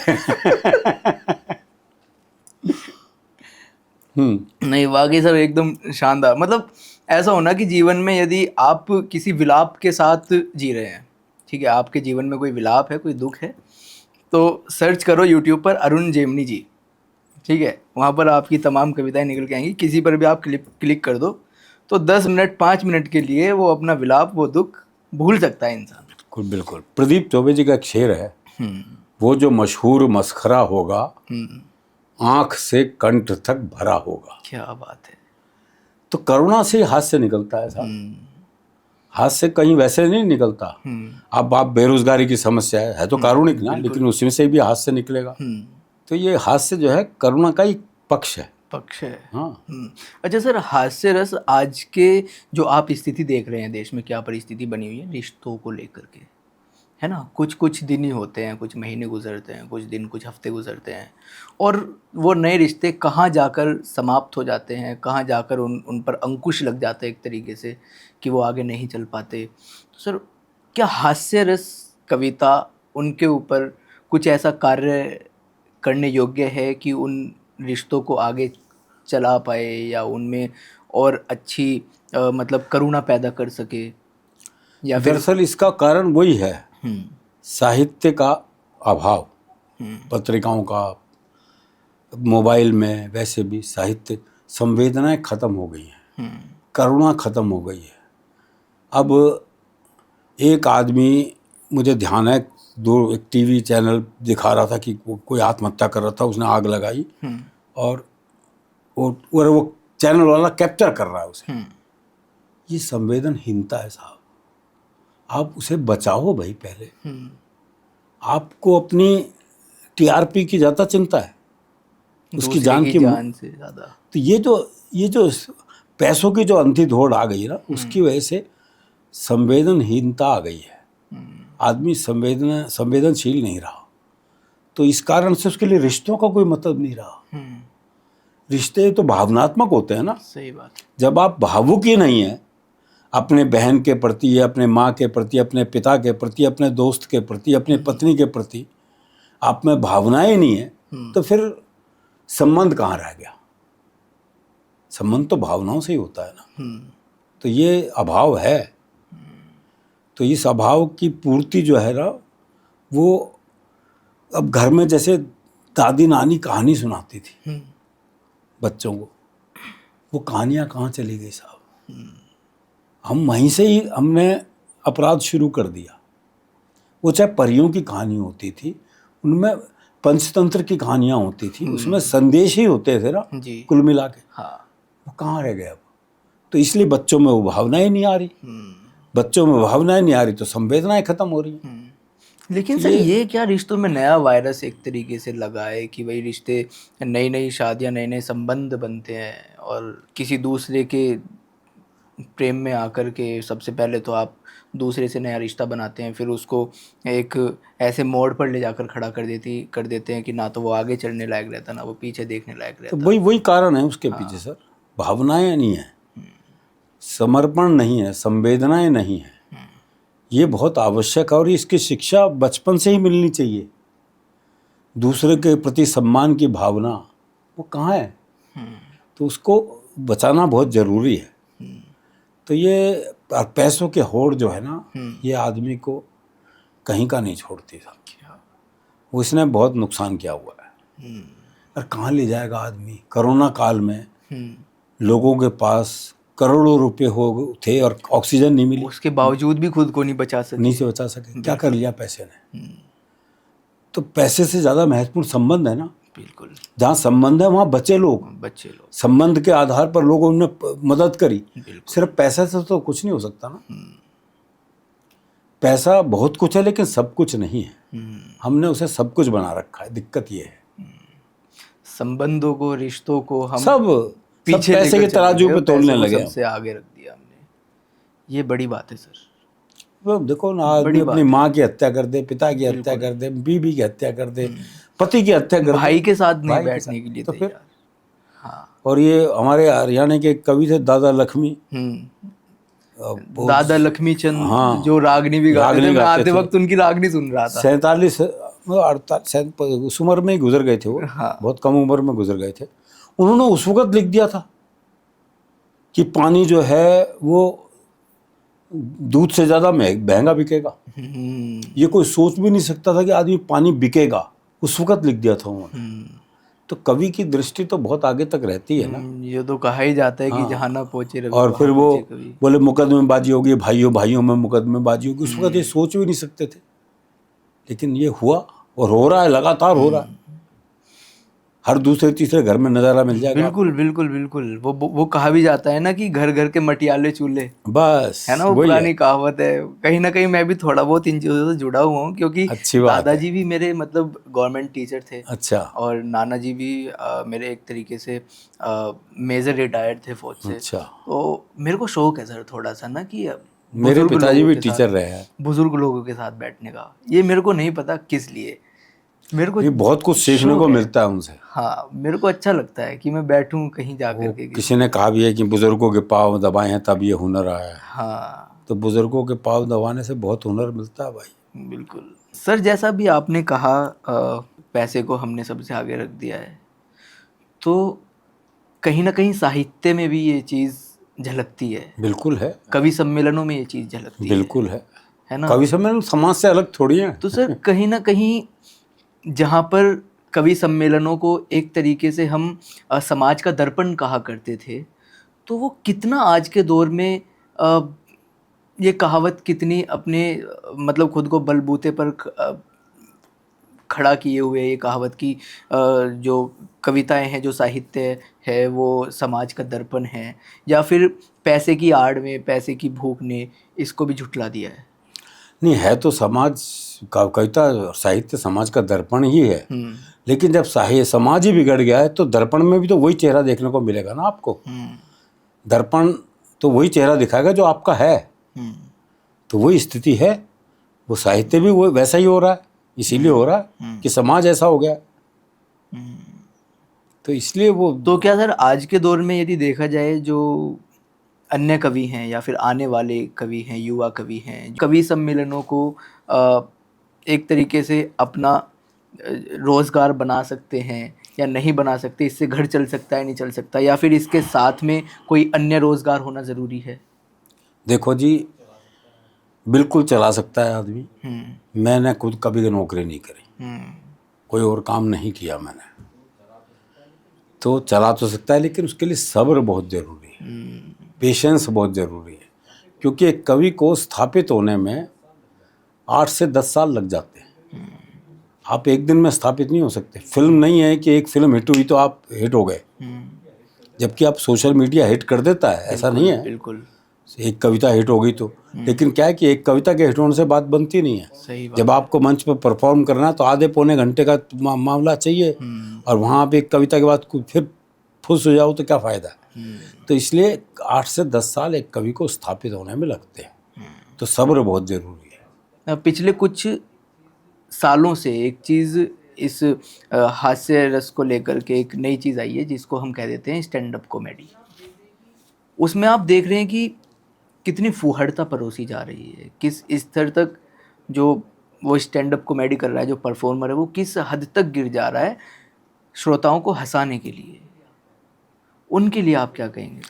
नहीं, वाकई सर एकदम शानदार। मतलब ऐसा होना कि जीवन में यदि आप किसी विलाप के साथ जी रहे हैं, ठीक है, आपके जीवन में कोई विलाप है, कोई दुख है, तो सर्च करो यूट्यूब पर अरुण जेमनी जी, ठीक है, वहाँ पर आपकी तमाम कविताएं निकल के आएंगी। किसी पर भी आप क्लिक कर दो तो 10 मिनट 5 मिनट के लिए वो अपना विलाप, वो दुख भूल सकता है इंसान। बिल्कुल बिल्कुल। प्रदीप चौबे जी का एक शेर है, वो जो मशहूर मस्खरा होगा, आंख से कंठ तक भरा होगा। क्या बात है। तो करुणा से हास्य निकलता है साहब, हास्य कहीं वैसे नहीं निकलता। अब आप बेरोजगारी की समस्या है तो कारुणिक ना, लेकिन उसमें से भी हास्य निकलेगा। तो ये हास्य जो है करुणा का ही पक्ष है। हाँ। अच्छा सर, हास्य रस आज के जो आप स्थिति देख रहे हैं देश में, क्या परिस्थिति बनी हुई है रिश्तों को लेकर के, है ना, कुछ दिन ही होते हैं, कुछ महीने गुजरते हैं, कुछ दिन, कुछ हफ्ते गुजरते हैं, और वो नए रिश्ते कहाँ जाकर समाप्त हो जाते हैं, कहाँ जाकर उन पर अंकुश लग जाता है एक तरीके से कि वो आगे नहीं चल पाते। तो सर क्या हास्य रस कविता उनके ऊपर कुछ ऐसा कार्य करने योग्य है कि उन रिश्तों को आगे चला पाए या उनमें और अच्छी मतलब करुणा पैदा कर सके, या फिर दरअसल इसका कारण वही है, साहित्य का अभाव। पत्रिकाओं का, मोबाइल में वैसे भी साहित्य, संवेदनाएं खत्म हो गई हैं, करुणा खत्म हो गई है। अब एक आदमी, मुझे ध्यान है, एक टीवी चैनल दिखा रहा था कि कोई आत्महत्या कर रहा था, उसने आग लगाई और वो चैनल वाला कैप्चर कर रहा है उसे। ये संवेदनहीनता है साहब। आप उसे बचाओ भाई पहले। आपको अपनी टीआरपी की ज़्यादा चिंता है, उसकी जान की जान से ज़्यादा। तो ये जो पैसों की जो अंधी दौड़ आ गई ना, उसकी वजह से संवेदनहीनता आ गई है। आदमी संवेदनशील नहीं रहा, तो इस कारण से उसके लिए रिश्तों का कोई मतलब नहीं रहा। रिश्ते तो भावनात्मक होते हैं ना। सही बात। जब आप भावुक ही नहीं है अपने बहन के प्रति, अपने माँ के प्रति, अपने पिता के प्रति, अपने दोस्त के प्रति, अपनी पत्नी के प्रति, आप में भावनाएं नहीं है, तो फिर संबंध कहाँ रह गया? संबंध तो भावनाओं से ही होता है ना। तो ये अभाव है। तो इस अभाव की पूर्ति जो है ना, वो अब घर में जैसे दादी नानी कहानी सुनाती थी बच्चों को, वो कहानियाँ कहाँ चली गई साहब? हम वहीं से ही हमने अपराध शुरू कर दिया। वो चाहे परियों की कहानी होती थी, उनमें पंचतंत्र की कहानियाँ होती थी, उसमें संदेश ही होते थे ना जी। कुल मिला के। हाँ। वो कहाँ रह गया अब? तो इसलिए बच्चों में वो भावनाएं नहीं आ रही। बच्चों में भावनाएं नहीं आ रही तो संवेदनाएं खत्म हो रही। लेकिन सर ये क्या रिश्तों में नया वायरस एक तरीके से लगा है कि भाई रिश्ते, नई नई शादियां, नए नए संबंध बनते हैं और किसी दूसरे के प्रेम में आकर के सबसे पहले तो आप दूसरे से नया रिश्ता बनाते हैं, फिर उसको एक ऐसे मोड़ पर ले जाकर खड़ा कर देते हैं कि ना तो वो आगे चलने लायक रहता, ना वो पीछे देखने लायक रहता। तो वही कारण है उसके पीछे सर। भावनाएं नहीं है, समर्पण नहीं है, संवेदनाएं नहीं है। ये बहुत आवश्यक है और इसकी शिक्षा बचपन से ही मिलनी चाहिए। दूसरे के प्रति सम्मान की भावना वो कहाँ है? तो उसको बचाना बहुत ज़रूरी है। तो ये पैसों के होड़ जो है ना, ये आदमी को कहीं का नहीं छोड़ती साहब। वो इसने बहुत नुकसान किया हुआ है। और कहाँ ले जाएगा आदमी? कोरोना काल में लोगों के पास करोड़ों रुपए हो थे और ऑक्सीजन नहीं मिली, उसके बावजूद भी खुद को नहीं बचा सके। क्या कर लिया पैसे ने? तो पैसे से ज़्यादा महत्वपूर्ण संबंध है ना। बिल्कुल। जहाँ संबंध है वहाँ बचे लोग। संबंध के आधार पर लोगों ने मदद करी। सिर्फ पैसे से तो कुछ नहीं हो सकता ना। पैसा बहुत कुछ है लेकिन सब कुछ नहीं है। हमने उसे सब कुछ बना रखा है। दिक्कत ये है, संबंधों को, रिश्तों को हम सब पीछे पैसे के तराजू पे तोलने लगे, सबसे आगे रख दिया हमने। ये बड़ी बात है सर। वो देखो ना, आदमी अपनी माँ की हत्या कर दे, पिता की हत्या कर दे, बीवी की हत्या कर दे, पति की हत्या कर दे, भाई के साथ नहीं बैठने के लिए तो फिर। हाँ। और ये हमारे हरियाणा के कवि थे दादा लक्ष्मी, दादा लक्ष्मी चंद। हाँ, जो रागनी भी गाते थे। मैं आते वक्त उनकी रागनी सुन रहा था। 47 उस उम्र में ही गुजर गए थे वो। हाँ। बहुत कम उम्र में गुजर गए थे। उन्होंने उस वक्त लिख दिया था कि पानी जो है वो दूध से ज़्यादा महंगा बिकेगा। ये कोई सोच भी नहीं सकता था कि आदमी पानी बिकेगा। उस वक्त लिख दिया था उन्होंने। तो कवि की दृष्टि तो बहुत आगे तक रहती है ना। ये तो कहा ही जाता है कि जहाँ ना पहुँचे रवि। और फिर वो बोले मुकदमेबाजी होगी, भाइयों भाइयों में मुकदमेबाजी होगी। उस वक्त ये सोच भी नहीं सकते थे, लेकिन ये हुआ और हो रहा है, लगातार हो रहा है। हर दूसरे तीसरे घर में नज़ारा मिल जाएगा। बिल्कुल बिल्कुल बिल्कुल। वो कहा भी जाता है ना कि घर घर के मटियाले चूल्हे, बस है ना। वो पुरानी कहावत है। कहीं ना कहीं मैं भी थोड़ा बहुत इन चीज़ों से जुड़ा हुआ हूँ, क्योंकि दादाजी भी मेरे मतलब गवर्नमेंट टीचर थे। अच्छा। और नाना जी भी मेरे एक तरीके से मेजर रिटायर्ड थे फौज से। अच्छा। तो मेरे को शौक है सर थोड़ा सा ना कि मेरे पिताजी भी टीचर रहे हैं, बुजुर्ग लोगों के साथ बैठने का। ये मेरे को नहीं पता किस लिए, मेरे को ये बहुत कुछ सीखने को मिलता है उनसे। हाँ, मेरे को अच्छा लगता है कि मैं बैठूं कहीं जाकर के। किसी ने कहा भी है कि बुजुर्गों के पाँव दबाए हैं तब ये हुनर आया है। हाँ, तो बुजुर्गों के पाँव दबाने से बहुत हुनर मिलता है भाई। बिल्कुल सर। जैसा भी आपने कहा पैसे को हमने सबसे आगे रख दिया है, तो कहीं ना कहीं साहित्य में भी ये चीज़ झलकती है, बिल्कुल है, कवि सम्मेलनों में ये चीज़ झलकती बिल्कुल है ना। कवि सम्मेलन समाज से अलग थोड़ी है। तो सर कहीं ना कहीं जहाँ पर कवि सम्मेलनों को एक तरीके से हम समाज का दर्पण कहा करते थे, तो वो कितना आज के दौर में ये कहावत कितनी अपने मतलब खुद को बलबूते पर खड़ा किए हुए ये कहावत की जो कविताएं हैं, जो साहित्य है वो समाज का दर्पण है, या फिर पैसे की आड़ में, पैसे की भूख ने इसको भी झुठला दिया है? नहीं, है तो समाज का, कविता और साहित्य समाज का दर्पण ही है। लेकिन जब समाज ही बिगड़ गया है तो दर्पण में भी तो वही चेहरा देखने को मिलेगा ना आपको। दर्पण तो वही चेहरा दिखाएगा जो आपका है। तो वही स्थिति है, वो साहित्य भी वो वैसा ही हो रहा है, इसीलिए हो रहा है कि समाज ऐसा हो गया। तो इसलिए वो तो क्या सर आज के दौर में यदि देखा जाए, जो अन्य कवि हैं या फिर आने वाले कवि हैं, युवा कवि हैं, कवि सम्मेलनों को एक तरीके से अपना रोजगार बना सकते हैं या नहीं बना सकते, इससे घर चल सकता है नहीं चल सकता, या फिर इसके साथ में कोई अन्य रोजगार होना ज़रूरी है? देखो जी, बिल्कुल चला सकता है आदमी। मैंने खुद कभी नौकरी नहीं करी, कोई और काम नहीं किया मैंने, तो चला तो सकता है, लेकिन उसके लिए सब्र बहुत ज़रूरी है, पेशेंस बहुत ज़रूरी है। क्योंकि एक कवि को स्थापित होने में 8 से 10 साल लग जाते हैं। आप एक दिन में स्थापित नहीं हो सकते। फिल्म नहीं है कि एक फिल्म हिट हुई तो आप हिट हो गए, जबकि आप सोशल मीडिया हिट कर देता है, ऐसा नहीं है। बिल्कुल एक कविता हिट हो गई तो, लेकिन क्या है कि एक कविता के हिट होने से बात बनती नहीं है। सही बात। जब आपको मंच पर परफॉर्म करना है तो आधे पौने घंटे का मामला चाहिए, और वहाँ आप एक कविता के बाद फिर फुस हो जाओ तो क्या फ़ायदा है। तो इसलिए 8 से 10 साल एक कवि को स्थापित होने में लगते हैं। तो सब्र बहुत ज़रूरी है। पिछले कुछ सालों से एक चीज़ इस हास्य रस को लेकर के एक नई चीज़ आई है, जिसको हम कह देते हैं स्टैंड अप कॉमेडी। उसमें आप देख रहे हैं कि कितनी फुहड़ता परोसी जा रही है, किस स्तर तक जो वो स्टैंड अप कॉमेडी कर रहा है, जो परफॉर्मर है, वो किस हद तक गिर जा रहा है श्रोताओं को हंसाने के लिए। उनके लिए आप क्या कहेंगे?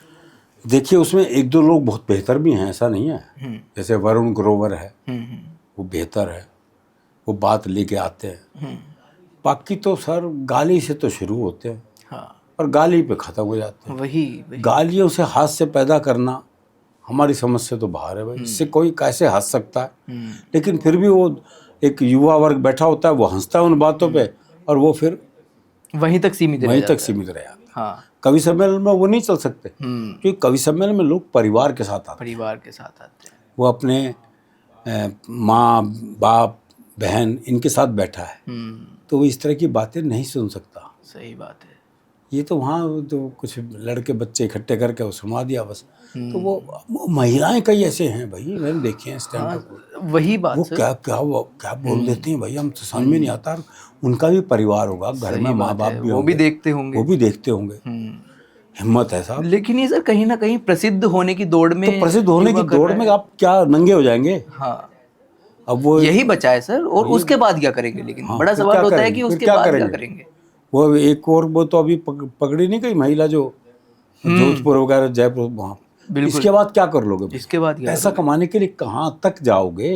देखिए, उसमें एक दो लोग बहुत बेहतर भी हैं, ऐसा नहीं है। जैसे वरुण ग्रोवर है, वो बेहतर है, वो बात लेके आते हैं। बाकी तो सर गाली से तो शुरू होते हैं, हाँ, और गाली पे ख़त्म हो जाते हैं। वही गालियों से हास्य पैदा करना हमारी समझ से तो बाहर है भाई। इससे कोई कैसे हंस सकता है। लेकिन फिर भी वो एक युवा वर्ग बैठा होता है, वो हंसता है उन बातों पे, और वो फिर वहीं तक सीमित रह जाता है। हाँ, कवि सम्मेलन में वो नहीं चल सकते, क्योंकि कवि सम्मेलन में लोग परिवार के साथ आते हैं। वो अपने माँ बाप बहन इनके साथ बैठा है, तो वो इस तरह की बातें नहीं सुन सकता। सही बात है। ये तो वहाँ तो कुछ लड़के बच्चे इकट्ठे करके वो सुना दिया बस। तो वो महिलाएं कई ऐसे हैं भाई, मैंने देखे हैं स्टैंड अप। वही बात, वो क्या बोल देते हैं भाई, हम तो समझ में नहीं आता। उनका भी परिवार होगा, घर में माँ बाप भी वो भी देखते होंगे। हिम्मत है साहब। लेकिन ये सर कहीं ना कहीं प्रसिद्ध होने की दौड़ में, तो प्रसिद्ध होने की दौड़ में आप क्या नंगे हो जाएंगे? हाँ, अब वो यही बचा है सर। और उसके बाद क्या करेंगे? लेकिन बड़ा सवाल होता है कि उसके बाद क्या करेंगे। वो एक और वो तो अभी पकड़ी नहीं गई महिला, जो जोधपुर वगैरह जयपुर, वहाँ। इसके बाद क्या कर लोगे? इसके बाद पैसा कमाने के लिए कहाँ तक जाओगे?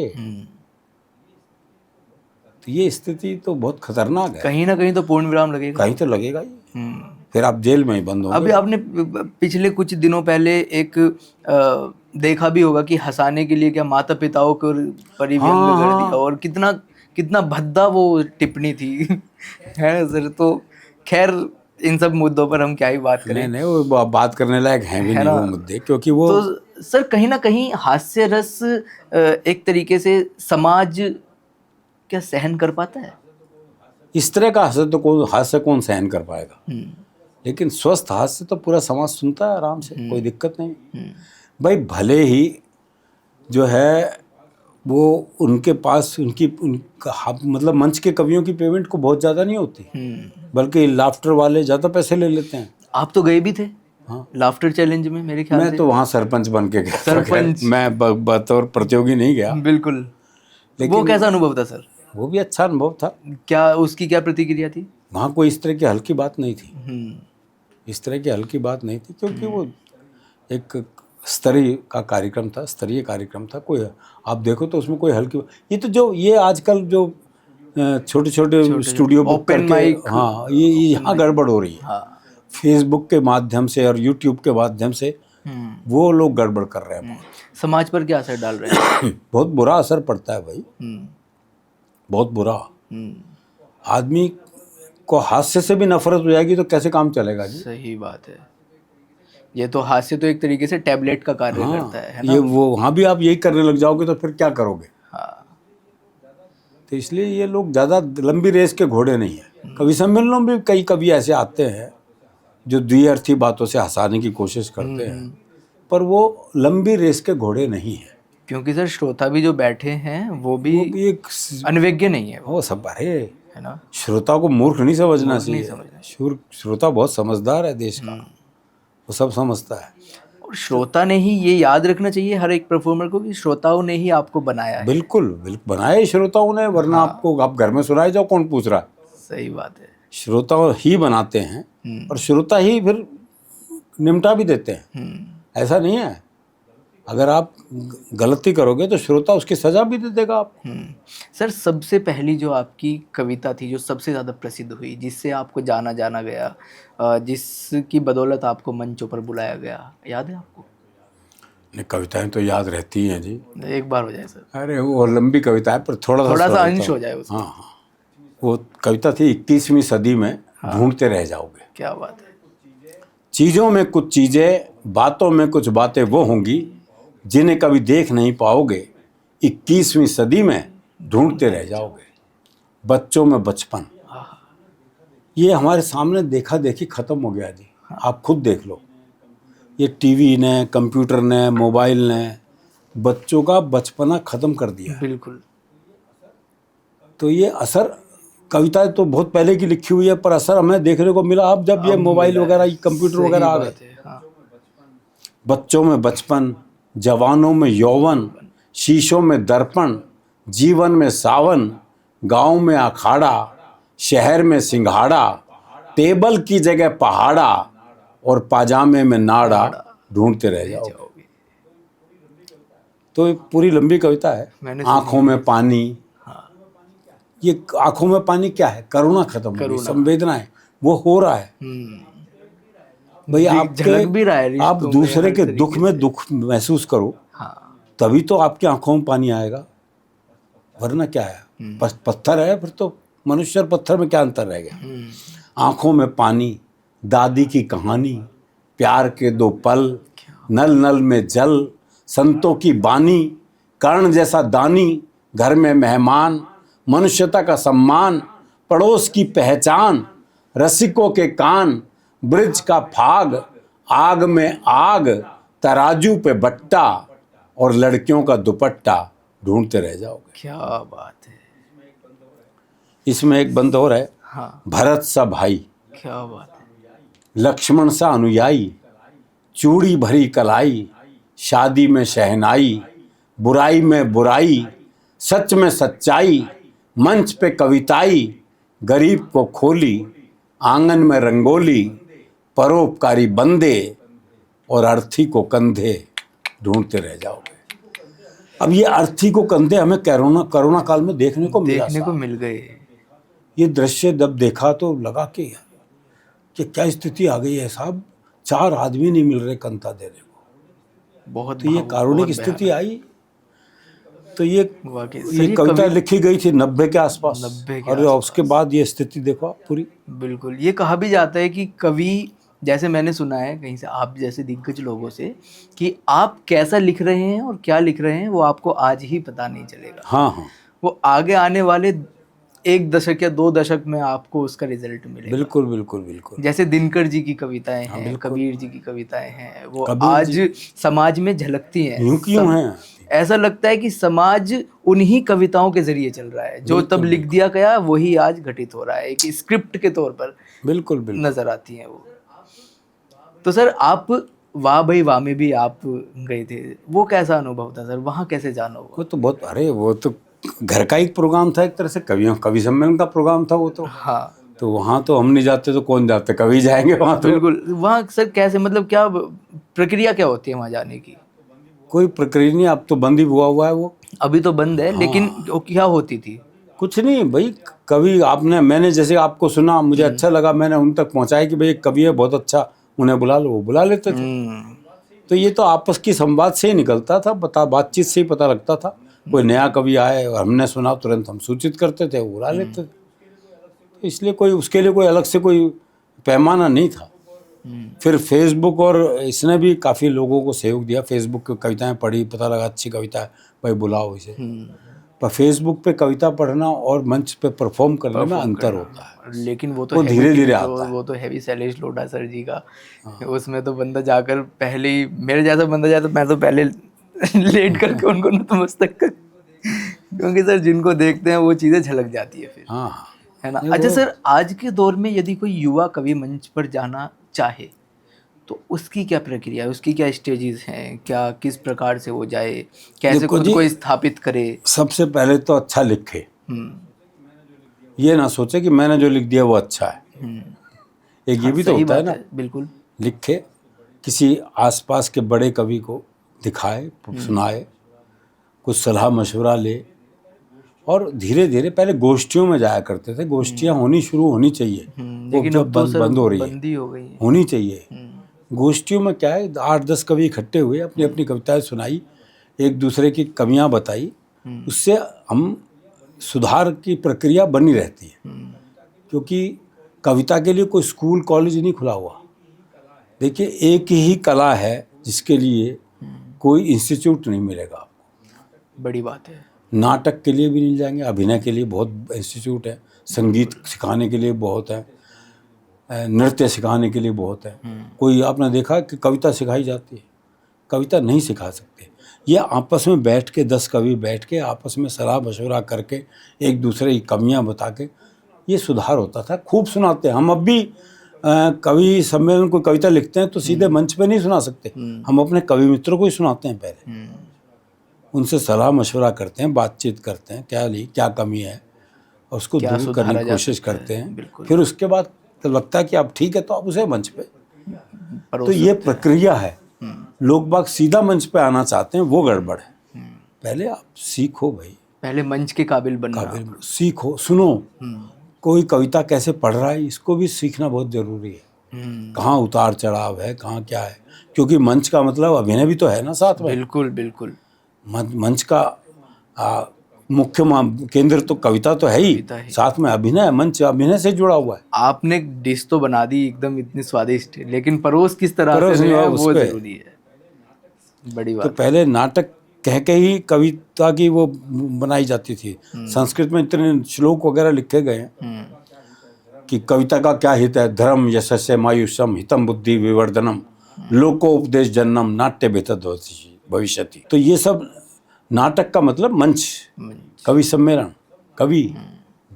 तो ये स्थिति तो बहुत खतरनाक है। कहीं ना कहीं तो पूर्ण विराम लगेगा, कहीं तो लगेगा ही। फिर आप जेल में ही बंद होंगे। अभी आपने पिछले कुछ दिनों पहले एक देखा भी होगा कि हंसाने के लिए क्या माता पिताओं को पर ही व्यंग कर दिया, और कितना भद्दा वो टिप्पणी थी है सर। तो खैर इन सब मुद्दों पर हम क्या ही बात करें। नहीं, वो बात करने लायक है भी नहीं वो मुद्दे, क्योंकि वो तो सर कहीं ना कहीं हास्य रस एक तरीके से समाज क्या सहन कर पाता है? इस तरह का हास्य कौन सहन कर पाएगा? लेकिन स्वस्थ हास्य तो पूरा समाज सुनता है आराम से, कोई दिक्कत नहीं भाई। भले ही जो है वो उनके पास मतलब मंच के कवियों की पेमेंट को बहुत ज़्यादा नहीं होती, बल्कि लाफ्टर वाले ज़्यादा पैसे ले लेते हैं। आप तो गए भी थे? हाँ, लाफ्टर चैलेंज में मेरे ख्याल से। मैं तो वहाँ सरपंच बन के गया। सरपंच? मैं बतौर प्रतियोगी नहीं गया। बिल्कुल। वो कैसा अनुभव था सर? वो भी अच्छा अनुभव था। क्या उसकी क्या प्रतिक्रिया थी? वहाँ कोई इस तरह की हल्की बात नहीं थी। इस तरह की हल्की बात नहीं थी, क्योंकि वो एक स्तरीय कार्यक्रम था। कोई आप देखो तो उसमें कोई हल्की, ये तो जो ये आजकल जो छोटे छोटे स्टूडियो बुक open करके, mic, हाँ, ये यहाँ गड़बड़ हो रही है। हाँ। फेसबुक के माध्यम से और यूट्यूब के माध्यम से वो लोग गड़बड़ कर रहे हैं। समाज पर क्या असर डाल रहे हैं? बहुत बुरा असर पड़ता है भाई, बहुत बुरा। आदमी को हास्य से भी नफरत हो जाएगी तो कैसे काम चलेगा जी? सही बात है। ये तो हास्य तो एक तरीके से टैबलेट का कार्य करता है ना? ये वो वहाँ भी आप यही करने लग जाओगे तो फिर क्या करोगे? हाँ। तो इसलिए ये लोग ज़्यादा लंबी रेस के घोड़े नहीं है। कवि सम्मेलनों में भी कई कवि ऐसे आते हैं जो द्विअर्थी बातों से हंसाने की कोशिश करते हैं, पर वो लंबी रेस के घोड़े नहीं है। क्योंकि सर श्रोता भी जो बैठे हैं वो भी एक अनविज्ञ नहीं है, वो सब, अरे है ना? श्रोता को मूर्ख नहीं समझना चाहिए। समझना। श्रोता बहुत समझदार है देश का, वो सब समझता है। और श्रोता ने ही ये याद रखना चाहिए हर एक परफॉर्मर को कि श्रोताओं ने ही आपको बनाया है। बिल्कुल बिल्कुल बनाए श्रोताओं ने, वरना आपको आप घर में सुनाए जाओ, कौन पूछ रहा है? सही बात है। श्रोता ही बनाते हैं और श्रोता ही फिर निमटा भी देते हैं। ऐसा नहीं है, अगर आप गलती करोगे तो श्रोता उसकी सजा भी दे देगा आपको। सर सबसे पहली जो आपकी कविता थी जो सबसे ज़्यादा प्रसिद्ध हुई, जिससे आपको जाना गया, जिसकी बदौलत आपको मंचों पर बुलाया गया, याद है आपको? नहीं, कविताएं तो याद रहती हैं जी। एक बार हो जाए सर। अरे वो लंबी कविता है, पर थोड़ा सा अंश हो जाए उसका। हाँ, वो कविता थी 21वीं सदी में ढूंढते रह जाओगे। क्या बात है। चीज़ों में कुछ चीज़ें, बातों में कुछ बातें वो होंगी जिन्हें कभी देख नहीं पाओगे, 21वीं सदी में ढूंढते रह जाओगे। बच्चों में बचपन, ये हमारे सामने देखा देखी खत्म हो गया जी। आप खुद देख लो, ये टीवी ने, कंप्यूटर ने, मोबाइल ने बच्चों का बचपना खत्म कर दिया। बिल्कुल। तो ये असर, कविता तो बहुत पहले की लिखी हुई है, पर असर हमें देखने को मिला अब जब ये मोबाइल वगैरह, कंप्यूटर वगैरह आ गए। बच्चों में बचपन, जवानों में यौवन, शीशों में दर्पण, जीवन में सावन, गांव में अखाड़ा, शहर में सिंघाड़ा, टेबल की जगह पहाड़ा और पाजामे में नाड़ा, ढूंढते रह जाओगे। तो ये पूरी लंबी कविता है। आंखों में पानी, ये आंखों में पानी क्या है? करुणा खत्म हो गई, संवेदनाएं, वो हो रहा है भाई। आप दूसरे के दुख में दुख महसूस करो, तभी तो आपकी आंखों में पानी आएगा, वरना क्या है? पत्थर है फिर तो, मनुष्य और पत्थर में क्या अंतर रह गया? आंखों में पानी, दादी की कहानी, प्यार के दो पल, नल नल में जल, संतों की बानी, कर्ण जैसा दानी, घर में मेहमान, मनुष्यता का सम्मान, पड़ोस की पहचान, रसिकों के कान, ब्रिज का फाग, आग में आग, तराजू पे बट्टा और लड़कियों का दुपट्टा, ढूंढते रह जाओगे। क्या बात है। इसमें एक बंद और है। हाँ। भरत सा भाई, क्या बात है। लक्ष्मण सा अनुयायी, चूड़ी भरी कलाई, शादी में शहनाई, बुराई में बुराई, सच में सच्चाई, मंच पे कविताई, गरीब को खोली, आंगन में रंगोली, परोपकारी बंदे और अर्थी को कंधे, ढूंढते रह जाओगे। अब ये अर्थी को कंधे हमें कोरोना काल में देखने को मिल गए। ये दृश्य जब देखा तो लगा कि क्या स्थिति आ गई है साहब, 4 आदमी नहीं मिल रहे कंधा देने को। बहुत तो ये कारुणिक स्थिति आई। तो ये ये कविता लिखी गई थी 90 के आसपास, और उसके बाद ये स्थिति देखो पूरी। बिल्कुल। ये कहा भी जाता है कि कवि, जैसे मैंने सुना है कहीं से, आप जैसे दिग्गज लोगों से, कि आप कैसा लिख रहे हैं और क्या लिख रहे हैं वो आपको आज ही पता नहीं चलेगा। हाँ, वो आगे आने वाले 1 दशक या 2 दशक में आपको उसका रिजल्ट मिलेगा। बिल्कुल बिल्कुल बिल्कुल। जैसे दिनकर जी की कविताएं हैं, कबीर जी की कविताएं हैं, वो आज समाज में झलकती हैं। क्यों हैं? ऐसा लगता है कि समाज उन्हीं कविताओं के जरिए चल रहा है, जो तब लिख दिया गया वही आज घटित हो रहा है, एक स्क्रिप्ट के तौर पर बिल्कुल नजर आती हैं वो। तो सर आप वाह भाई वाह में भी आप गए थे, वो कैसा अनुभव था सर? वहाँ कैसे जाना हुआ? वो तो बहुत, अरे वो तो घर का एक प्रोग्राम था, एक तरह से कवि सम्मेलन का प्रोग्राम था वो तो। हाँ। तो वहाँ तो हम नहीं जाते तो कौन जाते, कभी जाएंगे वहाँ तो। बिल्कुल। वहाँ सर कैसे, मतलब क्या प्रक्रिया क्या होती है वहाँ जाने की? कोई प्रक्रिया नहीं, अब तो बंद ही हुआ है वो। अभी तो बंद है, लेकिन वो क्या होती थी? कुछ नहीं भाई, कवि मैंने जैसे आपको सुना, मुझे अच्छा लगा, मैंने उन तक पहुँचाया कि भाई एक कवि है बहुत अच्छा, उन्हें बुला लो, वो बुला लेते थे। तो ये तो आपस की संवाद से ही निकलता था, बातचीत से ही पता लगता था। कोई नया कवि आए और हमने सुना, तुरंत हम सूचित करते थे, वो बुला लेते थे। तो इसलिए कोई उसके लिए कोई अलग से कोई पैमाना नहीं था। फिर फेसबुक और इसने भी काफ़ी लोगों को सहयोग दिया। फेसबुक की कविताएं पढ़ी, पता लगा अच्छी कविता है, भाई बुलाओ इसे। पर फेसबुक पे कविता पढ़ना और मंच पे परफॉर्म करने में अंतर होता है। लेकिन वो तो वो धीरे-धीरे आता है। वो तो हैवी शैलेश लोढ़ा सर जी का। उसमें तो बंदा जाकर पहले ही, मेरे जैसा बंदा जाए तो मैं तो पहले लेट करके उनको नतमस्तक कर, क्योंकि सर जिनको देखते हैं वो चीज़ें झलक जाती है फिर, हाँ, है ना। अच्छा सर, आज के दौर में यदि कोई युवा कवि मंच पर जाना चाहे तो उसकी क्या प्रक्रिया है, उसकी क्या स्टेजेस हैं, क्या किस प्रकार से वो जाए, कैसे देखो खुद जी, को स्थापित करे? सबसे पहले तो अच्छा लिखे, ये ना सोचे कि मैंने जो लिख दिया वो अच्छा है। एक ये भी तो सही होता है बात ना, बिल्कुल। लिखे, किसी आसपास के बड़े कवि को दिखाए, सुनाए, कुछ सलाह मशवरा ले, और धीरे धीरे पहले गोष्ठियों में जाया करते थे। गोष्ठियाँ शुरू होनी चाहिए, वो लेकिन जब अब तो सर बंद हो रही है, बंदी हो गई है। होनी चाहिए। गोष्ठियों में क्या है, 8-10 कवि इकट्ठे हुए, अपनी अपनी कविताएं सुनाई, एक दूसरे की कमियां बताई, उससे हम सुधार की प्रक्रिया बनी रहती है। क्योंकि कविता के लिए कोई स्कूल कॉलेज नहीं खुला हुआ। देखिए, एक ही कला है जिसके लिए कोई इंस्टीट्यूट नहीं मिलेगा आपको। बड़ी बात है। नाटक के लिए भी मिल जाएंगे, अभिनय के लिए बहुत इंस्टीट्यूट है, संगीत सिखाने के लिए बहुत है, नृत्य सिखाने के लिए बहुत है। कोई आपने देखा कि कविता सिखाई जाती है? कविता नहीं सिखा सकते। ये आपस में बैठ के 10 कवि बैठ के आपस में सलाह मशवरा करके एक दूसरे की कमियां बता के ये सुधार होता था। खूब सुनाते हैं हम। अब भी कवि सम्मेलन को कविता लिखते हैं तो सीधे मंच पे नहीं सुना सकते, हम अपने कवि मित्रों को ही सुनाते हैं। पहले उनसे सलाह मशवरा करते हैं, बातचीत करते हैं, क्या कमी है और उसको दूर करने की कोशिश करते हैं। फिर उसके बाद तो लगता है कि अब ठीक है तो आप उसे मंच पे, तो ये प्रक्रिया है। लोग बाग सीधा मंच पे आना चाहते हैं, वो गड़बड़ है। पहले आप सीखो भाई, पहले मंच के काबिल बनना, सीखो, सुनो, कोई कविता कैसे पढ़ रहा है इसको भी सीखना बहुत जरूरी है। कहाँ उतार चढ़ाव है, कहाँ क्या है, क्योंकि मंच का मतलब अभिनय भी तो है ना साथ में। बिल्कुल बिल्कुल। मंच का मुख्य केंद्र तो कविता तो है ही, साथ में अभिनय, मंच अभिनय से जुड़ा हुआ है। आपने डिश तो बना दी एकदम इतनी स्वादिष्ट, लेकिन परोस किस तरह से है वो जरूरी है। बड़ी बात। तो पहले नाटक कह के ही कविता की वो बनाई जाती थी। संस्कृत में इतने श्लोक वगैरह लिखे गए हैं कि कविता का क्या हित है, धर्म यशस्य मायुष्यम हितम बुद्धि विवर्धनम लोकोपदेश जन्नम नाट्य बेतद भविष्यति। तो ये सब नाटक का मतलब मंच, कवि सम्मेलन, कवि,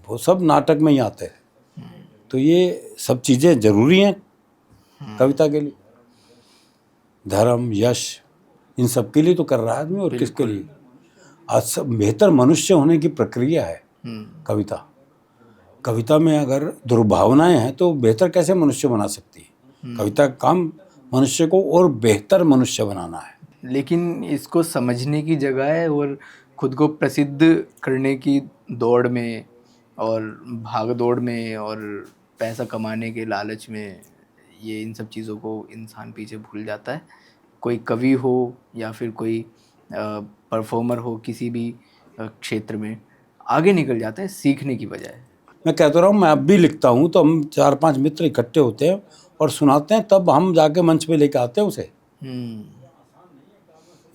वो सब नाटक में ही आते हैं। तो ये सब चीज़ें जरूरी हैं कविता के लिए। धर्म, यश, इन सब के लिए तो कर रहा है आदमी, और किसके लिए? आज सब बेहतर मनुष्य होने की प्रक्रिया है कविता। कविता में अगर दुर्भावनाएं हैं तो बेहतर कैसे मनुष्य बना सकती है? कविता का काम मनुष्य को और बेहतर मनुष्य बनाना है। लेकिन इसको समझने की जगह है और खुद को प्रसिद्ध करने की दौड़ में और भाग दौड़ में और पैसा कमाने के लालच में ये इन सब चीज़ों को इंसान पीछे भूल जाता है। कोई कवि हो या फिर कोई परफॉर्मर हो, किसी भी क्षेत्र में आगे निकल जाता है सीखने की बजाय। मैं कहता रहा हूँ, मैं अब भी लिखता हूँ तो हम 4-5 मित्र इकट्ठे होते हैं और सुनाते हैं, तब हम जाके मंच पे लेके आते हैं उसे।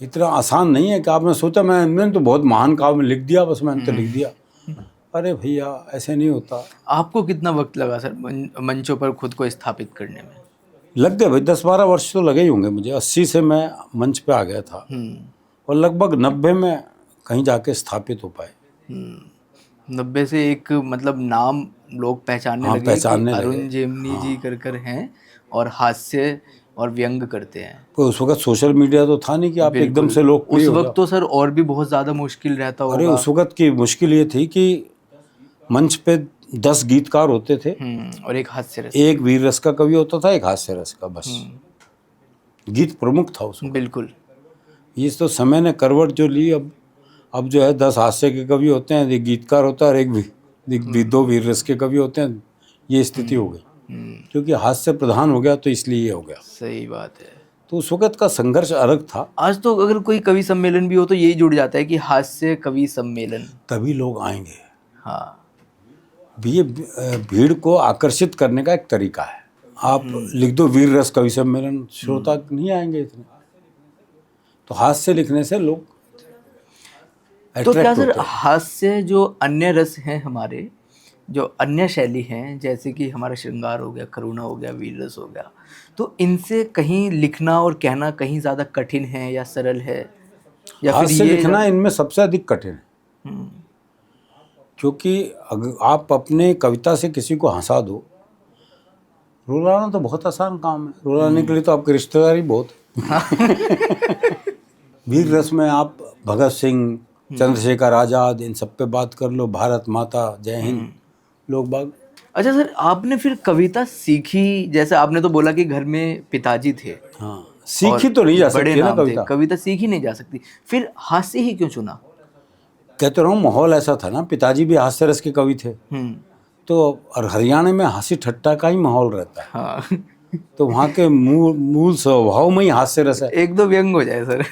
इतना आसान नहीं है कि आपने सोचा मैंने तो बहुत महान काव्य लिख दिया, बस मैंने तो लिख दिया। अरे भैया, ऐसे नहीं होता। आपको कितना वक्त लगा सर मंचों पर खुद को स्थापित करने में? लग गए भाई, 10-12 वर्ष तो लगे ही होंगे मुझे। 80 से मैं मंच पे आ गया था और लगभग 90 में कहीं जाके स्थापित हो पाए। 90 से एक मतलब नाम लोग पहचानने लगे कि अरुण जेमनी जी कर हैं और हास्य और व्यंग करते हैं। तो उस वक्त सोशल मीडिया तो था नहीं कि आप एकदम से लोकप्रिय हो जाओ। उस वक्त तो सर और भी बहुत ज़्यादा मुश्किल रहता होगा। अरे उस वक्त की मुश्किल ये थी कि मंच पे 10 गीतकार होते थे, और एक हास्य रस। एक वीर रस का कवि होता था, एक हास्य रस का, बस गीत प्रमुख था उसमें। बिल्कुल। ये तो समय ने करवट जो ली, अब जो है 10 हास्य के कवि होते हैं, एक गीतकार होता है और एक 2 वीर रस के कवि होते हैं। ये स्थिति हो गई क्योंकि हास्य प्रधान हो गया, तो इसलिए ये हो गया। सही बात है। तो उस वक्त का संघर्ष अलग था। आज तो अगर कोई कवि सम्मेलन भी हो तो यही जुड़ जाता है कि हास्य कवि सम्मेलन, तभी लोग आएंगे। हाँ। ये भीड़ को आकर्षित करने का एक तरीका है। आप लिख दो वीर रस कवि सम्मेलन, श्रोता नहीं आएंगे इतने। तो हास्य लिखने से लोग तो क्या attract सर, होते हैं। हास्य जो अन्य रस हैं हमारे, जो अन्य शैली हैं, जैसे कि हमारा श्रृंगार हो गया, करुणा हो गया, वीर रस हो गया, तो इनसे कहीं लिखना और कहना कहीं ज़्यादा कठिन है या सरल है, या फिर हास्य ये लिखना इनमें सबसे अधिक कठिन है। क्योंकि अगर आप अपने कविता से किसी को हंसा दो, रुलाना तो बहुत आसान काम है। रुलाने के लिए तो आपके रिश्तेदार ही बहुत है। वीर रस में आप भगत सिंह, चंद्रशेखर आज़ाद, इन सब पे बात कर लो, भारत माता, जय हिंद, लोग बाग। अच्छा सर, आपने फिर कविता सीखी, जैसे आपने तो बोला कि घर में पिताजी थे, हाँ, सीखी तो नहीं जा बड़े सकती ना नाम थे, कविता। कविता सीखी नहीं जा सकती, फिर हास्य ही क्यों चुना? कहते रहा हूँ, माहौल ऐसा था ना, पिताजी भी हास्य रस के कवि थे, तो और हरियाणा में हंसी ठट्टा का ही माहौल रहता है। हाँ। तो वहाँ के मूल स्वभाव में ही हास्य रस है। एक दो व्यंग हो जाए सर।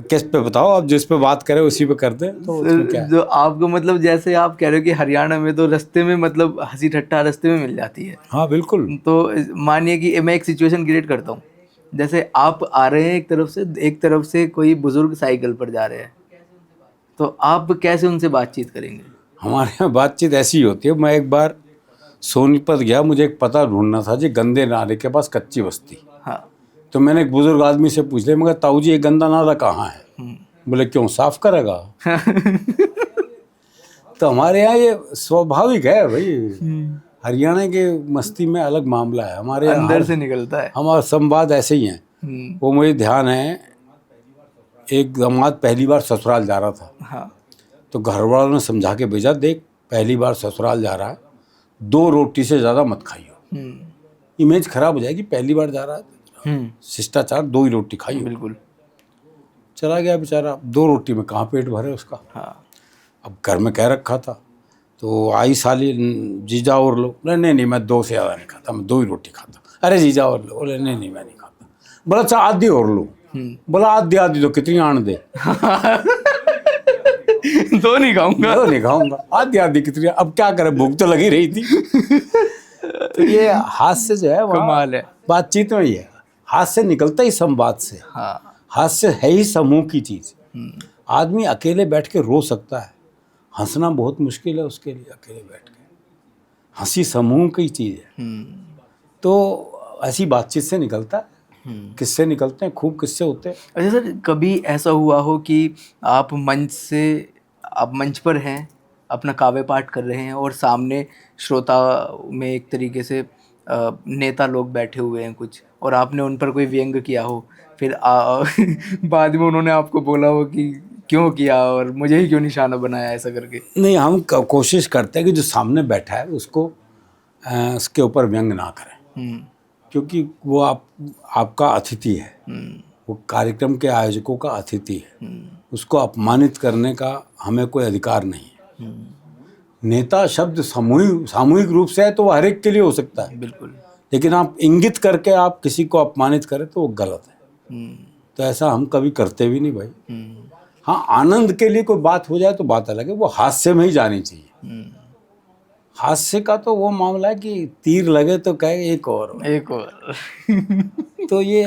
किस पे बताओ, आप जिस पे बात करें उसी पे करते हैं, तो उसमें क्या है? जो आपको मतलब, जैसे आप कह रहे हो कि हरियाणा में तो रास्ते में मतलब हंसी ठट्टा रास्ते में मिल जाती है, हाँ बिल्कुल। तो मानिए कि मैं एक सिचुएशन क्रिएट करता हूँ, जैसे आप आ रहे हैं एक तरफ से कोई बुजुर्ग साइकिल पर जा रहे हैं, तो आप कैसे उनसे बातचीत करेंगे? हमारे यहाँ बातचीत ऐसी ही होती है। मैं एक बार सोनीपत गया, मुझे एक पता ढूंढना था जी, गंदे नाले के पास कच्ची बस्ती। हाँ। तो मैंने एक बुजुर्ग आदमी से पूछ लिया, मगर ताऊ जी ये गंदा नाला कहाँ है? बोले क्यों, साफ करेगा? तो हमारे यहाँ ये स्वाभाविक है भाई। हरियाणा के मस्ती में अलग मामला है, हमारे यहाँ अंदर से निकलता है। हमारा संवाद ऐसे ही है। वो मुझे ध्यान है, एक दामाद पहली बार ससुराल जा रहा था। हाँ। तो घर वालों ने समझा के भेजा, देख पहली बार ससुराल जा रहा है, 2 रोटी से ज़्यादा मत खाइयो, इमेज खराब हो जाएगी। पहली बार जा रहा है, शिष्टाचार, 2 ही रोटी खाइयो। बिल्कुल। चला गया बेचारा, 2 रोटी में कहाँ पेट भरे उसका। हाँ। अब घर में कह रखा था, तो आई साली, जीजा और लो। नहीं नहीं, मैं 2 से ज़्यादा नहीं खाता, मैं 2 ही रोटी खाता। अरे जीजा और लो। बोले नहीं नहीं मैं नहीं खाता। बोला अच्छा आधी और लो। बोला आधी आधी तो कितनी आन दे? दो नहीं खाऊंगा। दो नहीं खाऊंगा, आधी आधी कितनी, अब क्या करे, भूख तो लगी रही थी। तो ये हास्य जो है कमाल है। बातचीत में ही है। हास्य निकलता ही संवाद से। हाँ। हास्य है ही समूह की चीज। आदमी अकेले बैठ के रो सकता है, हंसना बहुत मुश्किल है उसके लिए। अकेले बैठ के हंसी समूह की चीज है। तो ऐसी बातचीत से निकलता है, किस्से निकलते हैं, खूब किस्से होते हैं। अच्छा सर, कभी ऐसा हुआ हो कि आप मंच पर हैं, अपना काव्य पाठ कर रहे हैं और सामने श्रोता में एक तरीके से नेता लोग बैठे हुए हैं कुछ, और आपने उन पर कोई व्यंग किया हो, फिर बाद में उन्होंने आपको बोला हो कि क्यों किया और मुझे ही क्यों निशाना बनाया, ऐसा करके? नहीं, हम कोशिश करते हैं कि जो सामने बैठा है उसको उसके ऊपर व्यंग ना करें, क्योंकि वो आपका अतिथि है, वो कार्यक्रम के आयोजकों का अतिथि है। उसको अपमानित करने का हमें कोई अधिकार नहीं है। नेता शब्द सामूहिक रूप से है तो वो हर एक के लिए हो सकता है, बिल्कुल। लेकिन आप इंगित करके आप किसी को अपमानित करें तो वो गलत है। तो ऐसा हम कभी करते भी नहीं भाई। हाँ, आनंद के लिए कोई बात हो जाए तो बात अलग है, वो हास्य में ही जानी चाहिए। हास्य का तो वो मामला है कि तीर लगे तो कहे एक और। तो ये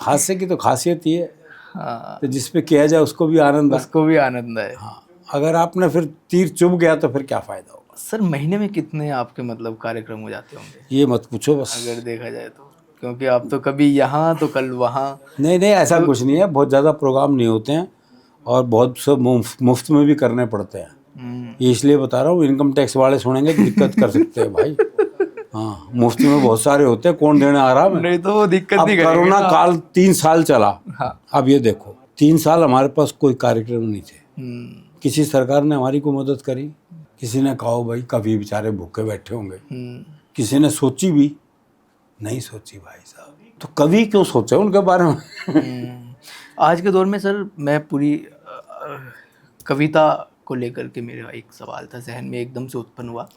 हास्य की तो खासियत ये है। हाँ। तो जिस पे किया जाए उसको भी आनंद है। उसको भी आनंद है। हाँ, अगर आपने फिर तीर चुभ गया तो फिर क्या फायदा होगा। सर, महीने में कितने आपके मतलब कार्यक्रम हो जाते होंगे? ये मत पूछो बस, अगर देखा जाए तो, क्योंकि आप तो कभी यहाँ तो कल वहाँ। नहीं ऐसा कुछ नहीं है। बहुत ज़्यादा प्रोग्राम नहीं होते हैं और बहुत सब मुफ्त में भी करने पड़ते हैं। ये इसलिए बता रहा हूँ, इनकम टैक्स वाले सुनेंगे तो दिक्कत कर सकते हैं भाई। हाँ, मुफ्त में बहुत सारे होते हैं, कौन देने आ रहा है? नहीं तो वो दिक्कत अब नहीं करेंगे कोरोना ना। काल 3 साल चला। हाँ। अब ये देखो, 3 साल हमारे पास कोई कार्यक्रम नहीं थे। किसी सरकार ने हमारी को मदद करी? किसी ने कहा भाई कभी बेचारे भूखे बैठे होंगे, किसी ने सोची भी नहीं सोची भाई साहब, तो कवि क्यों सोचे उनके बारे में। आज के दौर में सर मैं पूरी कविता को लेकर के मेरा एक सवाल था जहन में एकदम से उत्पन्न हुआ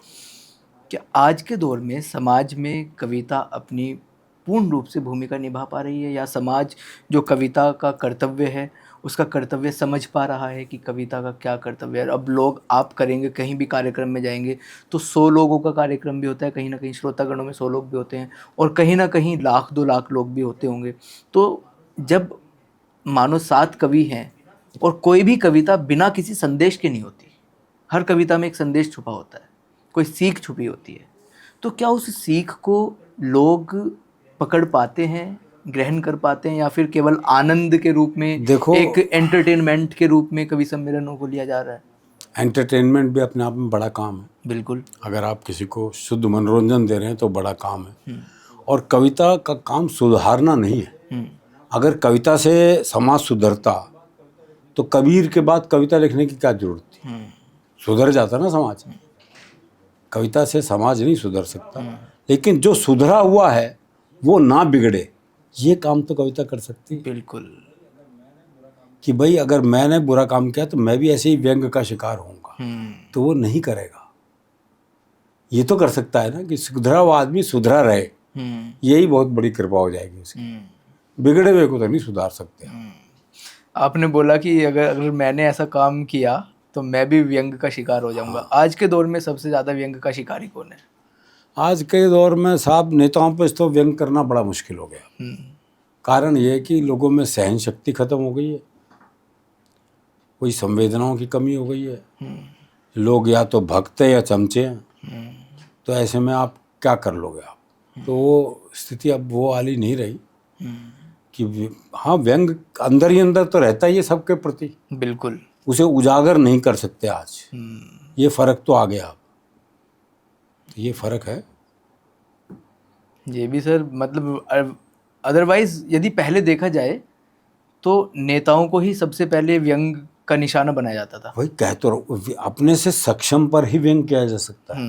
कि आज के दौर में समाज में कविता अपनी पूर्ण रूप से भूमिका निभा पा रही है, या समाज जो कविता का कर्तव्य है उसका कर्तव्य समझ पा रहा है कि कविता का क्या कर्तव्य है। अब लोग आप करेंगे, कहीं भी कार्यक्रम में जाएंगे तो 100 लोगों का कार्यक्रम भी होता है, कहीं ना कहीं श्रोतागणों में 100 लोग भी होते हैं और कहीं ना कहीं 1,00,000 2,00,000 लोग भी होते होंगे। तो जब मानो 7 कवि हैं और कोई भी कविता बिना किसी संदेश के नहीं होती, हर कविता में एक संदेश छुपा होता है, कोई सीख छुपी होती है, तो क्या उस सीख को लोग पकड़ पाते हैं, ग्रहण कर पाते हैं, या फिर केवल आनंद के रूप में, देखो, एक एंटरटेनमेंट के रूप में कवि सम्मेलनों को लिया जा रहा है? एंटरटेनमेंट भी अपने आप में बड़ा काम है। बिल्कुल। अगर आप किसी को शुद्ध मनोरंजन दे रहे हैं तो बड़ा काम है। और कविता का काम सुधारना नहीं है। अगर कविता से समाज सुधरता तो कबीर के बाद कविता लिखने की क्या जरूरत थी, सुधर जाता ना समाज। कविता से समाज नहीं सुधर सकता, लेकिन जो सुधरा हुआ है वो ना बिगड़े, ये काम तो कविता कर सकती है। बिल्कुल। कि भाई अगर मैंने बुरा काम किया तो मैं भी ऐसे ही व्यंग का शिकार होऊंगा, तो वो नहीं करेगा। ये तो कर सकता है ना कि सुधरा हुआ आदमी सुधरा रहे, यही बहुत बड़ी कृपा हो जाएगी उसकी। बिगड़े हुए को तो नहीं सुधार सकते। आपने बोला कि अगर मैंने ऐसा काम किया तो मैं भी व्यंग का शिकार हो जाऊंगा। आज के दौर में सबसे ज़्यादा व्यंग का शिकारी कौन है? आज के दौर में साहब नेताओं पर तो व्यंग करना बड़ा मुश्किल हो गया। कारण ये है कि लोगों में सहन शक्ति खत्म हो गई है, कोई संवेदनाओं की कमी हो गई है। लोग या तो भक्त है या चमचे हैं। तो ऐसे में आप क्या कर लोगे आप? तो वो स्थिति अब वो वाली नहीं रही कि हाँ, व्यंग अंदर ही अंदर तो रहता ही है सबके प्रति। बिल्कुल। उसे उजागर नहीं कर सकते आज। ये फर्क तो आ गया अब, तो ये फर्क है। ये भी सर, मतलब अदरवाइज यदि पहले देखा जाए तो नेताओं को ही सबसे पहले व्यंग का निशाना बनाया जाता था। वही कह तो रहा हूं, अपने से सक्षम पर ही व्यंग किया जा सकता है।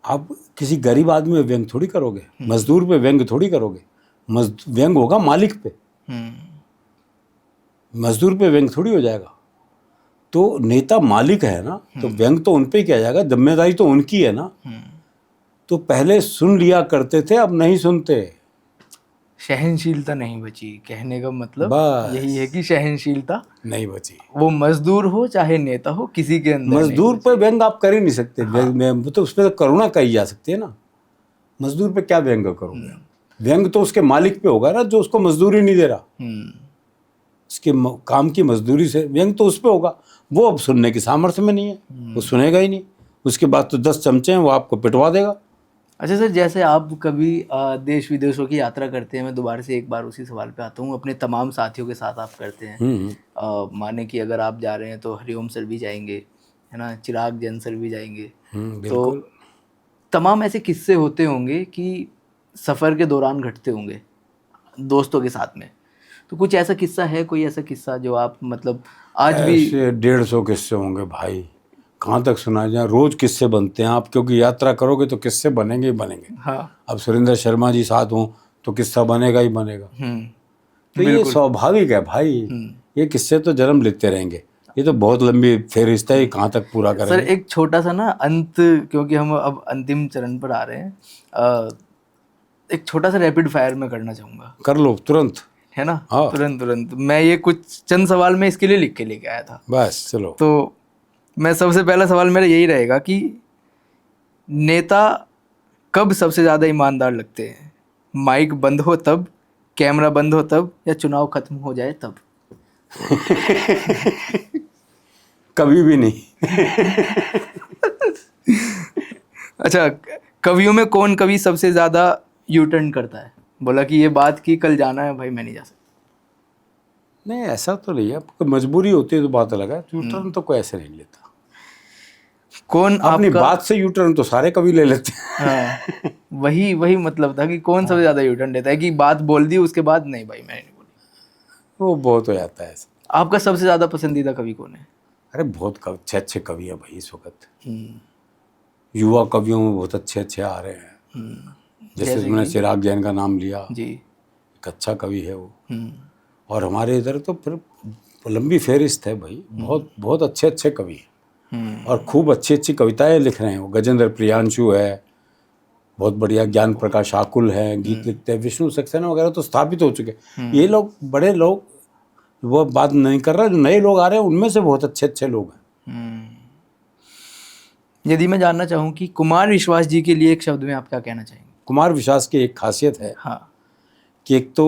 आप किसी गरीब आदमी पे व्यंग थोड़ी करोगे, मजदूर पे व्यंग थोड़ी करोगे। व्यंग होगा मालिक पे, मजदूर पे व्यंग थोड़ी हो जाएगा। तो नेता मालिक है ना, तो व्यंग तो उन पे ही किया जाएगा, जिम्मेदारी तो उनकी है ना। तो पहले सुन लिया करते थे, अब नहीं सुनते। सहनशीलता नहीं बची, कहने का मतलब बस यही है कि सहनशीलता नहीं बची। वो मजदूर हो चाहे नेता हो, किसी के अंदर मजदूर पे व्यंग आप कर ही नहीं सकते। तो उस पर तो करुणा कही जा सकती है ना। मजदूर पे क्या व्यंग करोगे? व्यंग तो उसके मालिक पे होगा ना, जो उसको मजदूरी नहीं दे रहा। उसके काम की मजदूरी से व्यंग तो उस पे होगा। वो अब सुनने की सामर्थ्य में नहीं है, वो सुनेगा ही नहीं। उसके बाद तो 10 चमचे हैं, वो आपको पिटवा देगा। अच्छा सर, जैसे आप कभी देश विदेशों की यात्रा करते हैं, मैं दोबारा से एक बार उसी सवाल पे आता हूँ, अपने तमाम साथियों के साथ आप करते हैं। माने कि अगर आप जा रहे हैं तो हरिओम सर भी जाएंगे, है ना, चिराग जैन सर भी जाएंगे। तो तमाम ऐसे किस्से होते होंगे कि सफ़र के दौरान घटते होंगे दोस्तों के साथ में। तो कुछ ऐसा किस्सा है, कोई ऐसा किस्सा जो आप मतलब आज भी? 150 किस्से होंगे भाई, कहाँ तक सुनाए जाए। रोज किस्से बनते हैं आप, क्योंकि यात्रा करोगे तो किस्से बनेंगे ही बनेंगे। हाँ। अब सुरेंद्र शर्मा जी साथ हों तो किस्सा बनेगा ही बनेगा। तो ये स्वाभाविक है भाई। ये किस्से तो जन्म लेते रहेंगे। ये तो बहुत लंबी फेरिस्त है, कहाँ तक पूरा करेंगे। सर एक छोटा सा ना अंत, क्योंकि हम अब अंतिम चरण पर आ रहे हैं, एक छोटा सा रैपिड फायर में करना चाहूँगा। कर लो तुरंत, है ना? हाँ। तुरंत। मैं ये कुछ चंद सवाल में इसके लिए लिख के लेके आया था। बस चलो। तो मैं सबसे पहला सवाल मेरा यही रहेगा कि नेता कब सबसे ज़्यादा ईमानदार लगते हैं? माइक बंद हो तब, कैमरा बंद हो तब, या चुनाव खत्म हो जाए तब? कभी भी नहीं। अच्छा, कवियों में कौन कवि सबसे ज़्यादा यू टर्न करता है? बोला कि ये बात की कल जाना है भाई, मैं नहीं जा सकता। नहीं, ऐसा तो नहीं है। मजबूरी होती है तो बात अलग है। यू टर्न तो कोई ऐसे नहीं लेता। कौन अपनी बात से यू टर्न तो सारे कभी ले लेते हैं। हाँ, वही मतलब था कि कौन सबसे ज्यादा यू टर्न लेता है कि बात बोल दी उसके बाद नहीं भाई मैंने नहीं बोली। वो बहुत हो जाता है ऐसा। आपका सबसे ज्यादा पसंदीदा कवि कौन है? अरे बहुत अच्छे अच्छे कवि है भाई इस वक्त। युवा कवियों में बहुत अच्छे अच्छे आ रहे हैं। जैसे तुमने चिराग जैन का नाम लिया जी। एक अच्छा कवि है वो। और हमारे इधर तो फिर लंबी फहरिस्त है भाई, बहुत बहुत अच्छे अच्छे कवि हैं और खूब अच्छी अच्छी कविताएं लिख रहे हैं। वो गजेंद्र प्रियांशु है, बहुत बढ़िया। ज्ञान प्रकाश आकुल है, गीत लिखते हैं। विष्णु सक्सेना वगैरह तो स्थापित हो चुके हैं। ये लोग बड़े लोग, वो बात नहीं कर रहा, जो नए लोग आ रहे हैं उनमें से बहुत अच्छे अच्छे लोग हैं। यदि मैं जानना चाहूँ कि कुमार विश्वास जी के लिए एक शब्द में आप क्या कहना चाहेंगे? कुमार विश्वास की एक खासियत है हाँ। कि एक तो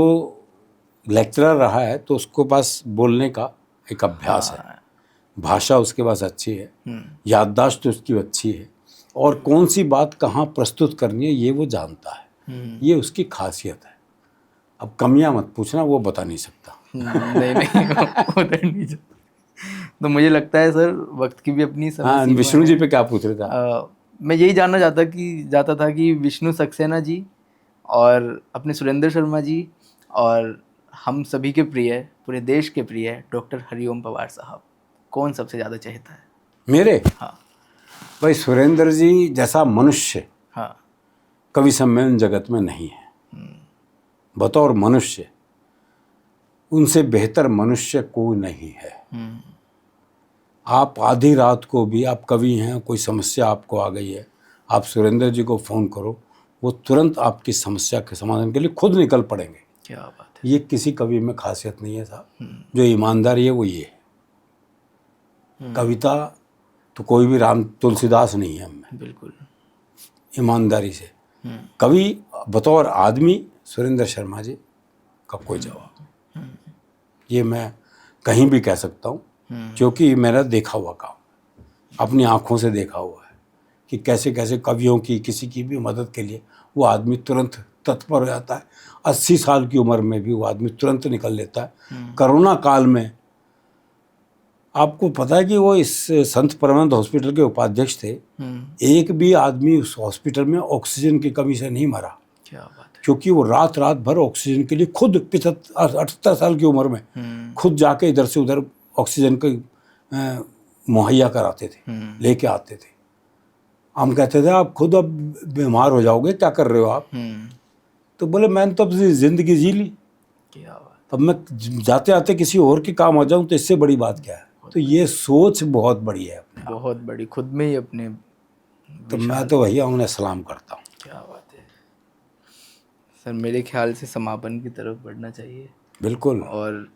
लेक्चरर रहा है तो उसके पास बोलने का एक अभ्यास है, भाषा उसके पास अच्छी है, याददाश्त उसकी अच्छी है और कौन सी बात कहाँ प्रस्तुत करनी है ये वो जानता है। ये उसकी खासियत है। अब कमियां मत पूछना, वो बता नहीं सकता। नहीं नहीं वो तो नहीं सकता। तो मुझे लगता है सर वक्त की भी अपनी समय हाँ, सीमा विष्णु जी है। पे क्या पूछ रहे थे? मैं यही जानना जाता था कि विष्णु सक्सेना जी और अपने सुरेंद्र शर्मा जी और हम सभी के प्रिय, पूरे देश के प्रिय डॉक्टर हरिओम पवार साहब, कौन सबसे ज़्यादा चाहता है? मेरे हाँ। भाई सुरेंद्र जी जैसा मनुष्य हाँ। कवि सम्मेलन जगत में नहीं है। बतौर मनुष्य उनसे बेहतर मनुष्य कोई नहीं है। आप आधी रात को भी, आप कवि हैं, कोई समस्या आपको आ गई है, आप सुरेंद्र जी को फ़ोन करो, वो तुरंत आपकी समस्या के समाधान के लिए खुद निकल पड़ेंगे। क्या बात है। ये किसी कवि में खासियत नहीं है साहब। जो ईमानदारी है वो ये है। कविता तो कोई भी राम तुलसीदास नहीं है हमें। बिल्कुल। ईमानदारी से कवि बतौर आदमी सुरेंद्र शर्मा जी का कोई जवाब। ये मैं कहीं भी कह सकता हूँ क्योंकि मेरा देखा हुआ काम, अपनी आंखों से देखा हुआ है कि कैसे कैसे कवियों की, किसी की भी मदद के लिए वो आदमी तुरंत तत्पर हो जाता है। 80 साल की उम्र में भी वो आदमी तुरंत निकल लेता है। कोरोना काल में आपको पता है कि वो इस संत परमानंद हॉस्पिटल के उपाध्यक्ष थे। एक भी आदमी उस हॉस्पिटल में ऑक्सीजन की कमी से नहीं मरा। क्या बात है। क्योंकि वो रात रात भर ऑक्सीजन के लिए खुद 78 साल की उम्र में खुद जाके इधर से उधर ऑक्सीजन को मुहैया कराते थे, लेके आते थे। हम कहते थे आप खुद अब बीमार हो जाओगे, क्या कर रहे हो आप? तो बोले मैंने तो अपनी जिंदगी जी ली, क्या बात। अब मैं जाते आते किसी और के काम आ जाऊं तो इससे बड़ी बात क्या है? तो ये सोच बहुत बड़ी है अपने, बहुत बड़ी, खुद में ही अपने। तो मैं तो भैया उन्हें सलाम करता हूँ। क्या बात है सर। मेरे ख्याल से समापन की तरफ बढ़ना चाहिए। बिल्कुल। और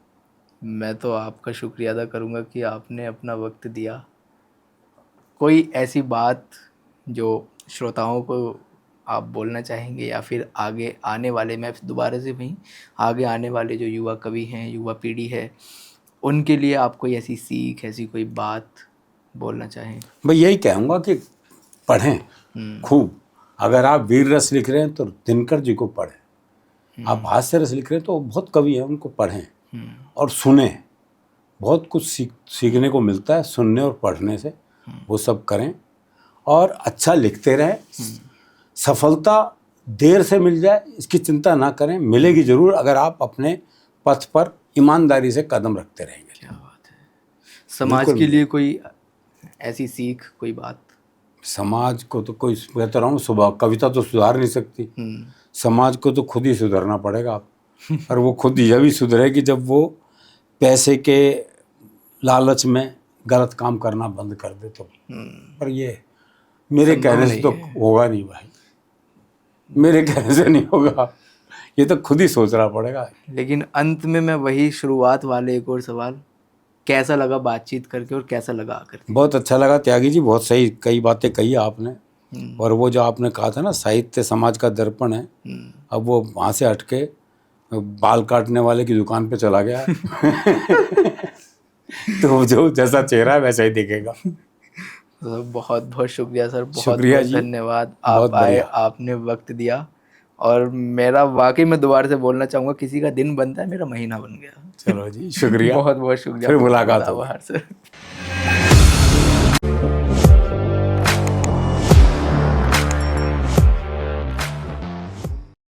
मैं तो आपका शुक्रिया अदा करूँगा कि आपने अपना वक्त दिया। कोई ऐसी बात जो श्रोताओं को आप बोलना चाहेंगे या फिर आगे आने वाले, मैं दोबारा से वहीं, आगे आने वाले जो युवा कवि हैं, युवा पीढ़ी है, उनके लिए आप कोई ऐसी सीख, ऐसी कोई बात बोलना चाहें? मैं यही कहूँगा कि पढ़ें खूब। अगर आप वीर रस लिख रहे हैं तो दिनकर जी को पढ़ें। आप हास्य रस लिख रहे हैं तो बहुत कवि हैं, उनको पढ़ें और सुने। बहुत कुछ सीखने को मिलता है सुनने और पढ़ने से। वो सब करें और अच्छा लिखते रहें। सफलता देर से मिल जाए इसकी चिंता ना करें, मिलेगी ज़रूर अगर आप अपने पथ पर ईमानदारी से कदम रखते रहेंगे। क्या बात है। समाज के लिए कोई ऐसी सीख, कोई बात? समाज को तो कोई, कहता रहा हूँ, सुबह कविता तो सुधार नहीं सकती। समाज को तो खुद ही सुधरना पड़ेगा आप। और वो खुद जब ही सुधरेगी जब वो पैसे के लालच में गलत काम करना बंद कर दे तो। पर ये मेरे कहने से तो होगा नहीं भाई, मेरे कहने से नहीं होगा, ये तो खुद ही सोचना पड़ेगा। लेकिन अंत में मैं वही शुरुआत वाले एक और सवाल, कैसा लगा बातचीत करके और कैसा लगा आकर? बहुत अच्छा लगा त्यागी जी, बहुत सही कई बातें कही आपने। और वो जो आपने कहा था ना साहित्य समाज का दर्पण है, अब वो वहाँ से हटके बाल काटने वाले की दुकान पे चला गया तो जो जैसा चेहरा है वैसा ही दिखेगा। तो बहुत बहुत शुक्रिया सर, बहुत शुक्रिया बहुत जी, धन्यवाद। बहुत आप आए, बढ़िया। आपने वक्त दिया और मेरा वाकई में दोबारा से बोलना चाहूँगा, किसी का दिन बनता है, मेरा महीना बन गया। चलो जी शुक्रिया, बहुत बहुत शुक्रिया। फिर मुलाकात होगी। आभार सर।